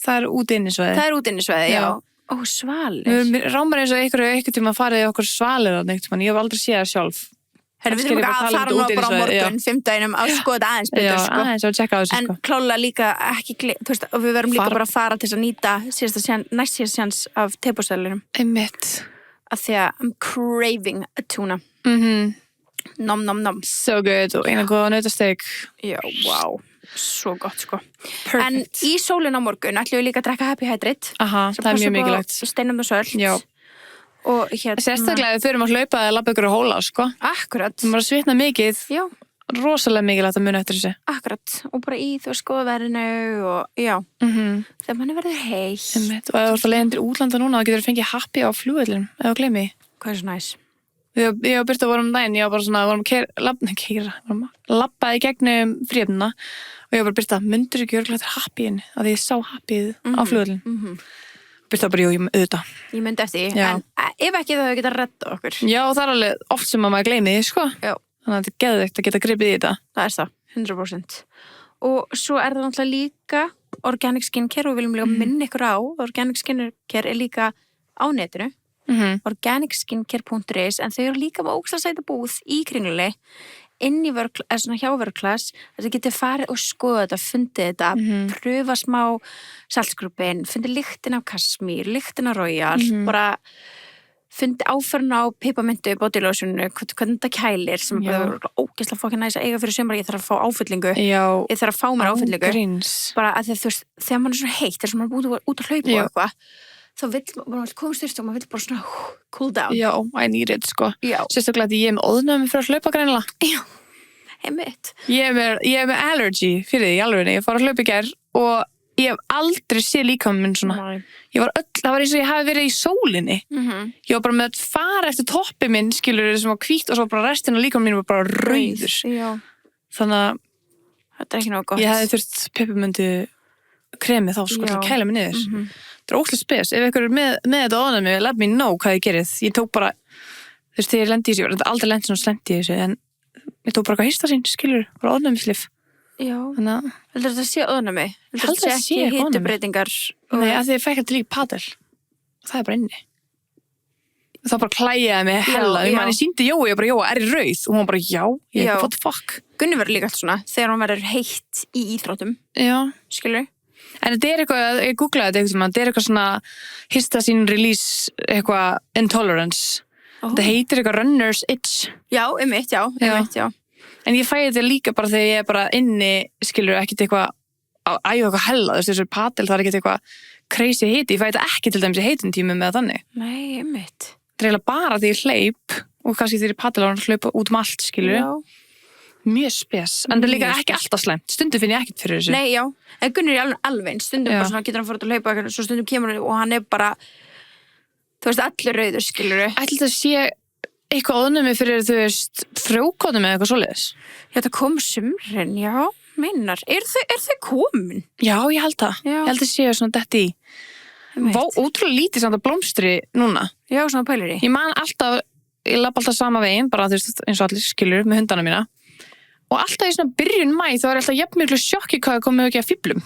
það er úti inni svæði. það er út inni svæði, já. Já. Ó, svalir. Mér rámar eins og einhvern tíma farið í okkur svalir þarna einhvern tíma, ég hef aldrei séð það sjálf. Herra, við Kannski þurfum er ég að bara fara að nú tala um bara á útivinnusvæði, morgun, 5 daginum að skoða aðeins Já, betur, sko. aðeins að tjekka á þessu, En sko. klálega líka ekki, þú veist, og við verum líka Fara- bara að fara til þess að nýta næst síðast sjans af tebóðsæðlinum. Einmitt. Af því að I'm craving a tuna. Nom, nom, nom. So good og eina góða nautasteik. Já, wow. Svo gott, sko. Perfect. En í sólinn á morgun ætlum við líka að drekka Happy Hydrate. Aha, það er mjög mikilvægt. Steinum og sölt. Já. Og hérna. Sérstaklega ef við förum að hlaupa eða labba ykkur á hóla, sko. Akkurat. Við erum bara að svitna mikið, Já, rosalega mikilvægt að muna eftir þessu. akkurat. Og bara í þú veist skoða verðinu og já. Þegar manni verður heitt. Einmitt. Og ef þú ert að leiða til útlanda núna, þá getur þú fengið happy á flugvöllum, ef þú gleymi. Hvað er svo næs? Ég og Birta vorum daginn, ég var bara svona, vorum að labba í gegnum fríöfnuna og ég var bara Birta, mundur ekki örgulega þetta happyin, að ég sá happyð á flugvöllum. Birta bara, jú, ég auðvitað. Ég myndi eftir því. Já. En ef ekki þá hefur getað redda okkur. Já, og það er alveg oft sem að maður gleymi því, sko. Já. Þannig að þetta er geðveikt að geta gripið í þetta. Það er það, 100%. Og svo er það náttúrulega líka organic skincare og við viljum líka minna ykkur á. Organic skincare er líka á netinu. Organicskincare.is, en þau eru líka með ógeðslega sæta búð í Kringlunni inn í svona hjá Vörklass, þess að getið farið og skoða þetta, fundið þetta, pröfa smá saltskrúpin, fundið lyktin af kasmír, lyktin af royal, bara fundið áferðin á pipamintu bodylósunu, hvernig þetta kælir sem er bara ógeðslega fokkin næs að eiga fyrir sumar. Ég þarf að fá áfyllingu. Já. Ég þarf að fá mér áfyllingu. Gríns. Bara að því að þú veist, þegar maður er svona heitt, þess að maður er út að hlaupa og eitthvað, þá vill maður koma styrst og maður vill bara svona cool down. Já, I need it, sko. Já. Sérstaklega að ég er með óðnum fyrir að hlaupa greinilega. Já. Einmitt. Ég er með allergy fyrir því, í alvegni. Ég fór að hlaupa í gær og ég hef aldrei séð líkamann minn svona. Það var eins og ég hafi verið í sólinni. Ég var bara með að fara eftir toppi minn, skilur, sem var hvítt og svo bara restin af líkamann mín var bara rauður. Já. Þannig að þetta ekki nógu gott. ég hefði þurft peppermyndu kremi þá, sko, til að kæla mig niður. Það óslega spes. Ef ykkur er með þetta óðan mig, let me know hvað ég gerið. Ég tók bara, þegar ég lendi í þessu, ég var aldrei lendi svona slemt í þessu, en ég tók bara hvað hista sín, skilur, bara óðnæmislif. Já. Þannig að Heldur þetta sé óðnæmi? Heldur þetta sé ekki óðnæmi? hitabreytingar? nei, að því ég fekk þetta líka padel. Það er bara inni. Það bara klæjaði mig hella. Já, Ég man, ég sýndi Jói, ég bara, Jói, er í rauð? Og hún bara, já, ég Já. what the fuck. Gunni verður líka allt svona þegar hún verður heitt í íþróttum, Já. skilur? En þetta er eitthvað, ég googlaði þetta eitthvað, þetta er eitthvað svona histamine release, eitthvað intolerance. Þetta heitir eitthvað runner's itch. Já, einmitt, já. En ég fæ þetta líka bara þegar ég er bara inni, skilur, ekkert eitthvað að æfa eitthvað hella, þessu padel, það er ekkert eitthvað crazy hiti. Ég fæ þetta ekki til dæmis í heitum tímum með þannig. Nei, einmitt. Það er eiginlega bara því ég hleyp og kannski þegar ég padel að hlaupa út allt, skilur. Já. Mjög spes. En það er líka Mjög ekki alltaf slæmt. Stundum finn ég ekkert fyrir þessu. Nei, já. En Gunni er alveg eins. Stundum Já. bara svona getur hann fór að hlaupa eitthvað, svo stundum kemur hann og hann er bara, þú veist, allir rauður, skilur. Ætli þetta sé eitthvað óðnumi fyrir, þú veist, frjókonum eða eitthvað svoleiðis? Já, það kom sumrin, já, meinar. Er þau komin? Já, ég held það. Já. Ég held að sé svona detti í. Einmitt. Vá, ótrúlega lítið samt að blómstri núna. Já, svona pælir í. Ég man alltaf, ég labba alltaf sama veginn, bara þú veist, eins og allir skilur með hundana mína. Og alltaf í svona byrjun mæ þá er alltaf jafn miklu sjokki hvað það komið ekki að fíblum.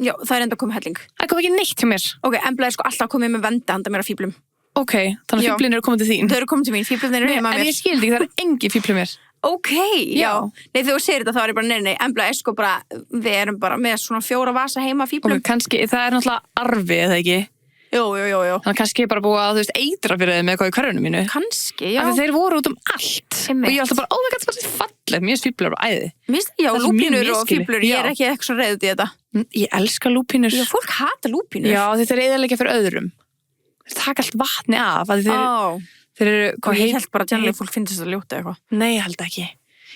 Já, það er enda komið helling. Það kom ekki neitt hjá mér. Ok, Embla er sko alltaf komið með venda handa mér að fíblum. Ok, þannig að Já. fíblin eru komið til þín. Þau eru komið til mín, fíblunir eru heima að En mér. ég skildi ekki, það er engin fíbl hjá mér. Ok, já. Já. Nei, þegar þú segir þetta þá er ég bara, nei, Embla er sko bara, við erum bara með svona 4 vasa heima að fíblum. Ok, kannski, það er náttúrulega arfi, eða ekki? Jú. Þannig að kannski bara búið að, þú veist, eitra fyrir þeim með eitthvað í hverjunum mínu. Kannski, já. Af því þeir voru út allt. Einmitt. Og ég var alltaf bara, oh my god, það er falleg, mér finnst fíblar bara æði. Já, Það er lúpínur mjög og misskilið. fíblur, ég er Já. ekki eitthvað svo reyð út í þetta. Ég elska lúpínur. Já, fólk hata lúpínur. Já, þetta er eðalega fyrir öðrum. Þeir taka allt vatni af, af því þeir eru, Og ég held bara að tjánlega fólk finnst þetta ljóta eitthvað. Nei, ég held ekki.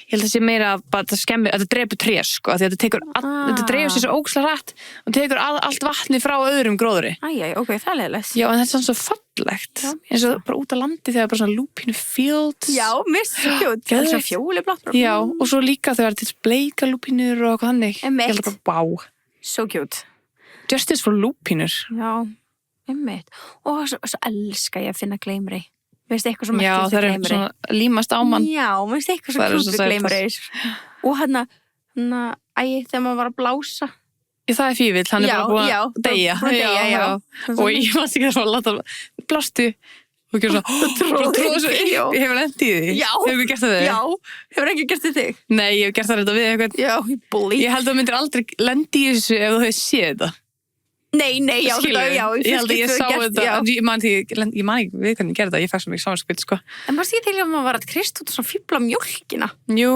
Ég held að það sé meira að það skemmi, að það drepur tré, sko, af því að þetta dreifur sér svo ógeðslega hratt og tekur allt vatni frá öðrum gróðri. Ok, það er leiðilegt. Já, en þetta er svo fallegt. Eins og bara út á landi þegar bara svona lúpínu fields. Já, mist svo kjút. Það er svo fjóliblátt. Já, og svo líka þegar til bleika lúpínur og eitthvað þannig. Einmitt. Ég held að bara, wow. Svo kjút. Justice for lúpínur. Já, einmitt. Og svo elska ég að finna gleymri. Veist eitthvað svo Já, merkilegt það við eru gleymri. svona límast á mann. Já, veist eitthvað svo Það eru kjút svo við sætar. gleymri. Og þegar maður var að blása. Það er fífill, hann er bara búin já, að deyja. búin að deyja, já. Og ég var ekki að láta blástu og ekki svona tróða svo upp. Já. Ég hef lent í því. Já. Hefur þú gert það við? Já, hefur ekki gert þið þig? Nei, ég hef gert það þetta við eitthvað. Já, ég bully. Ég held að þú myndir aldrei lendi í þessu ef þú hefði séð þetta. Nei, já, Skilurðu? já. Ég held að ég sá þetta. Já. En ég man ekki við hvernig ég gerði þetta. Ég fæk svo mikið samanspill, sko. En maður sé til að maður var að krist út og svona fíbla mjólkina. Jú.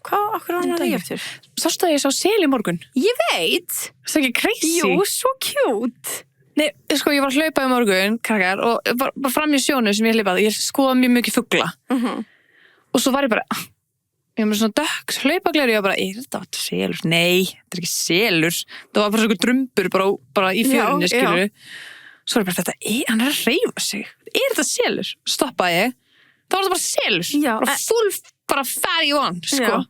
Hvað, okkur var hann að því eftir? Sástu að ég sá sel í morgun? Ég veit. Það er ekki crazy. Jú, svo cute. Nei, sko, ég var að hlaupa í morgun, krakkar, og bara fram í sjónu sem ég hlaupaði. Ég skoða mjög mikið fugla. Og svo var ég bara, ég var með svona dökk hlaupagleru, ég var bara, þetta var selur? Nei, þetta er ekki selur. Það var bara svona drumbur bara í fjörunni, skilur. Svo var ég bara, hann er að hreyfa sig. Er þetta selur? Stoppaði ég. Það var þetta bara selur. Já, bara full, bara fatty one, sko.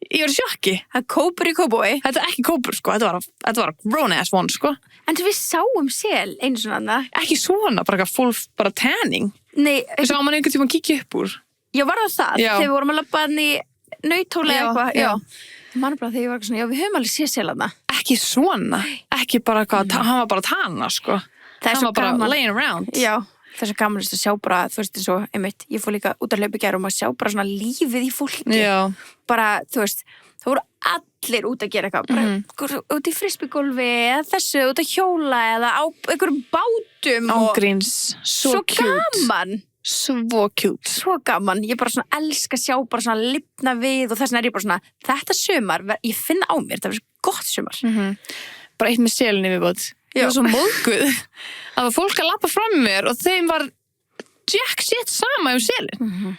Ég var í sjokki. Það er kópur í kóbói. Þetta er ekki kópur, sko. Þetta var grown ass one, sko. En við sáum sel einu svona annað. Ekki svona, bara full, bara tanning. Nei, Við sáum hann einhvern tíma að kíkja upp úr. já, var það? Já. Þegar við vorum að labba hann í nautóli Já, eitthvað. já. Ég man bara þegar ég var eitthvað svona, já, við höfum alveg séð sel þarna. Ekki svona. Ekki bara eitthvað, hann var bara að tana, sko. Það er Hann svo var bara gaman. laying around. Já, það er svo gaman að sjá bara, þú veist, eins og, einmitt, ég fór líka út að hlaupa í gær og maður sjá bara svona lífið í fólki. Já. Bara, þú veist, það voru allir út að gera eitthvað, bara út í frisbygólfi eða þessu, út að hjóla eða á einhverjum bátum Ángríns. Svo cute. gaman. Svo cute. Svo gaman, ég bara svona elska að sjá bara svona lifna við og þess vegna er ég bara svona þetta sumar, ég finna á mér, það verður gott sumar. Bara eitt með selinni viðbót. Ég var svo móðguð að það var fólk að lappa fram mér og þeim var jack shit sama selin.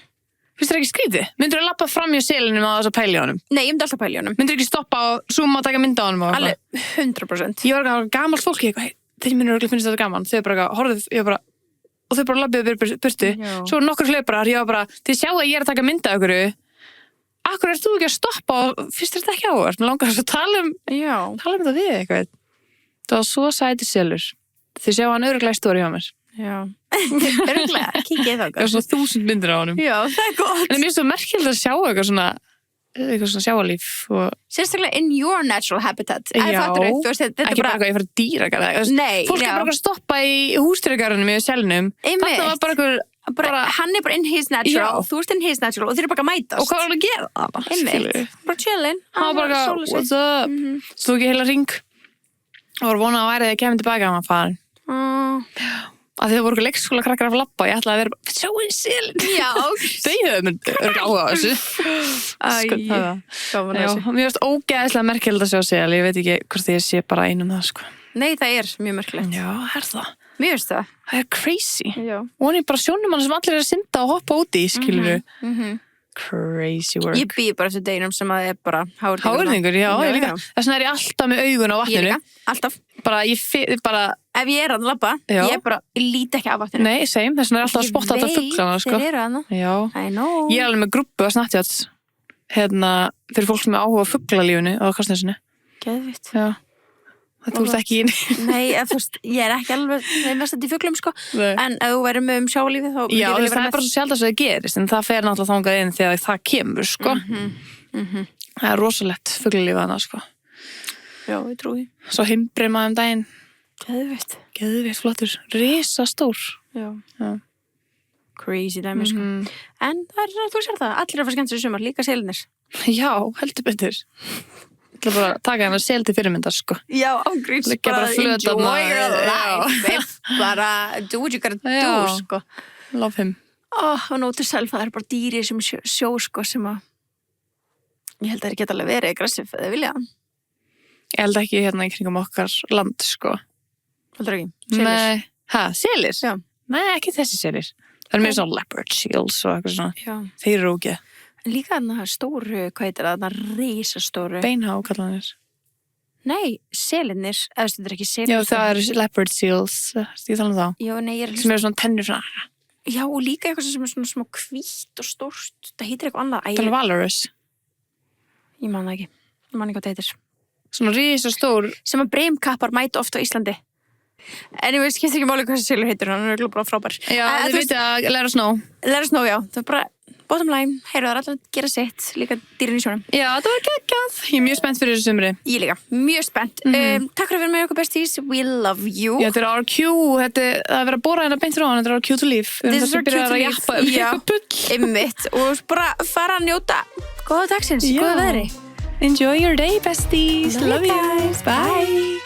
Finnst þér ekki skrítið? Myndirðu labba fram hjá selinum á þess að pæla í honum? Nei, ég myndi alltaf pæla í honum. Myndirðu ekki stoppa og zooma og taka mynda á honum? Og Alveg 100%. Ég var gamalt fólk, ég eitthvað, þeir minnur örugglega finnst þetta gaman. Þau bara, horfðu, ég bara, og þau bara labbiðu burtu. Svo nokkur hlauparar, ég var bara, þið sjáu að ég er að taka mynda af ykkur. Akkur ert þú ekki að stoppa og finnst þér þetta ekki áhugavert? Mér langar þess að tala um þetta við eitthvað. Það var svo sætur selur. Þið sjáu hann örugglega í stóri hjá mér. Já. Örugglega, kíkið það Það var svona 1000 myndir á honum. Já, það er gott. En mér er svo merkilegt að sjá eitthvað svona sjáalíf og... Sérstaklega in your natural habitat. Já. Þú veist, þetta Ekki bara eitthvað ég fara dýragarða. Nei, fólk er bara að stoppa í húsdýragarðinum í selnum. Einmitt. Þarna var bara eitthvað... hann er bara in his natural, Já. þú ert in his natural og þeir eru bara að mætast. Og hvað var hann að gera það? Einmitt. Bara chillin. Hann var bara eitthvað, what's up? Stóð ekki heila ring. Og var vonað að væri þegar ég kemur tilbaka að maður farin. Af því það voru leikskóla krakkar af labba og ég ætlaði að vera bara, sjáu selin. Já. Þau höfðu mér örugglega áhuga á þessu. Gaman Já, þessu. mér finnst ógeðslega merkilegt að sjá sel. Ég veit ekki hvort ég sé bara einum það, sko. Nei, það er mjög merkilegt. Já, það. Mér finnst það. Það er crazy. Já. Og hann er bara sjónumann sem allir er að synda og hoppa úti, skilur Crazy work. Ég býð bara eftir deginum sem að það er bara Háurningur, já, ég líka. Þess vegna er ég alltaf með augun á Ég vatninu. líka, alltaf. Bara, Ef ég er að labba, Já. ég líti ekki af vatninu. nei, same. Þess vegna er alltaf að spotta þetta fuglana, sko. Þeir eru aðna. Já. I know. Ég er alveg með grúppu á Snapchats, fyrir fólk sem er áhuga á fuglalífinu á Kastnesinu. Geðvitt. Já. Þú ert ekki inn. Nei, þú veist, ég er ekki alveg mest að í fuglum, sko. Nei. En ef þú verður með sjálflífið, þá Já, ég það er bara svo sjaldast að það gerist, en það fer náttúrulega þangað inn þegar það kemur, sko. Það er rosalegt fuglalífið hana, sko. Já, ég trúi. Svo himbrimaði daginn. Geðvitt. Geðvitt flottur. Risastór. Já. Já. Crazy dæmi, sko. En það er, þú sér það, allir er að fara skemmt sér í sumar, líka selinir. Já, heldur betur. Ég ætla bara að taka hennar sel til fyrirmyndar, sko. Já, ángríns, Liggja bara flöt enjoy þarna. your Já. life, babe. Bara do what you gotta do, Já. sko. Love him. Og nótið self, það er bara dýri sem sjó, sko, sem að ég held að þeir geta alveg verið aggressiv eða vilja. Ég held ekki hérna í kringum okkar land, sko. Heldur ekki? Selir. Nei. Selir? Já. Nei, ekki þessi selir. Það er mér svona leopard seals og eitthvað svona. Já. Þeir eru ógeð. En líka þarna stóru, hvað heitir það, þarna risastóru. Beinhá, kallar þeir. Nei, selinir, eða þetta er ekki selinir. Já, það eru leopard seals. Ég tala um þá. Já, nei, ég er Sem eru svona tennur svona. Já, og líka eitthvað sem er svona smá hvítt og stórt. Það heitir eitthvað annað. Það er valorous. Ég man það ekki. Ég man ekki hvað það heitir. Svona risastór. Sem að breymkappar mæta oft á Íslandi. En ég veist, skiptir ekki máli hvað selur heitir, hann er örugglega bara frábær. Já, þið veitir að let us know. Let us know, já. Það er bara bottom line, heyrðu það er alltaf að gera sitt, líka dýrin í sjónum. Já, það var geggjað. Ég er mjög spennt fyrir þessu sumri. Ég líka, mjög spennt. Takk fyrir að vera með okkur besties, we love you. Já, þetta er our cue, það er verið að bora hérna beint frá hann, þetta er our cue to live. This is our cue to að live. jappa um Já. eitthvað bull. Einmitt, og bara fara að njóta góða dagsins, Já. góða veðri. Enjoy your day, besties. Love you guys. guys. Bye.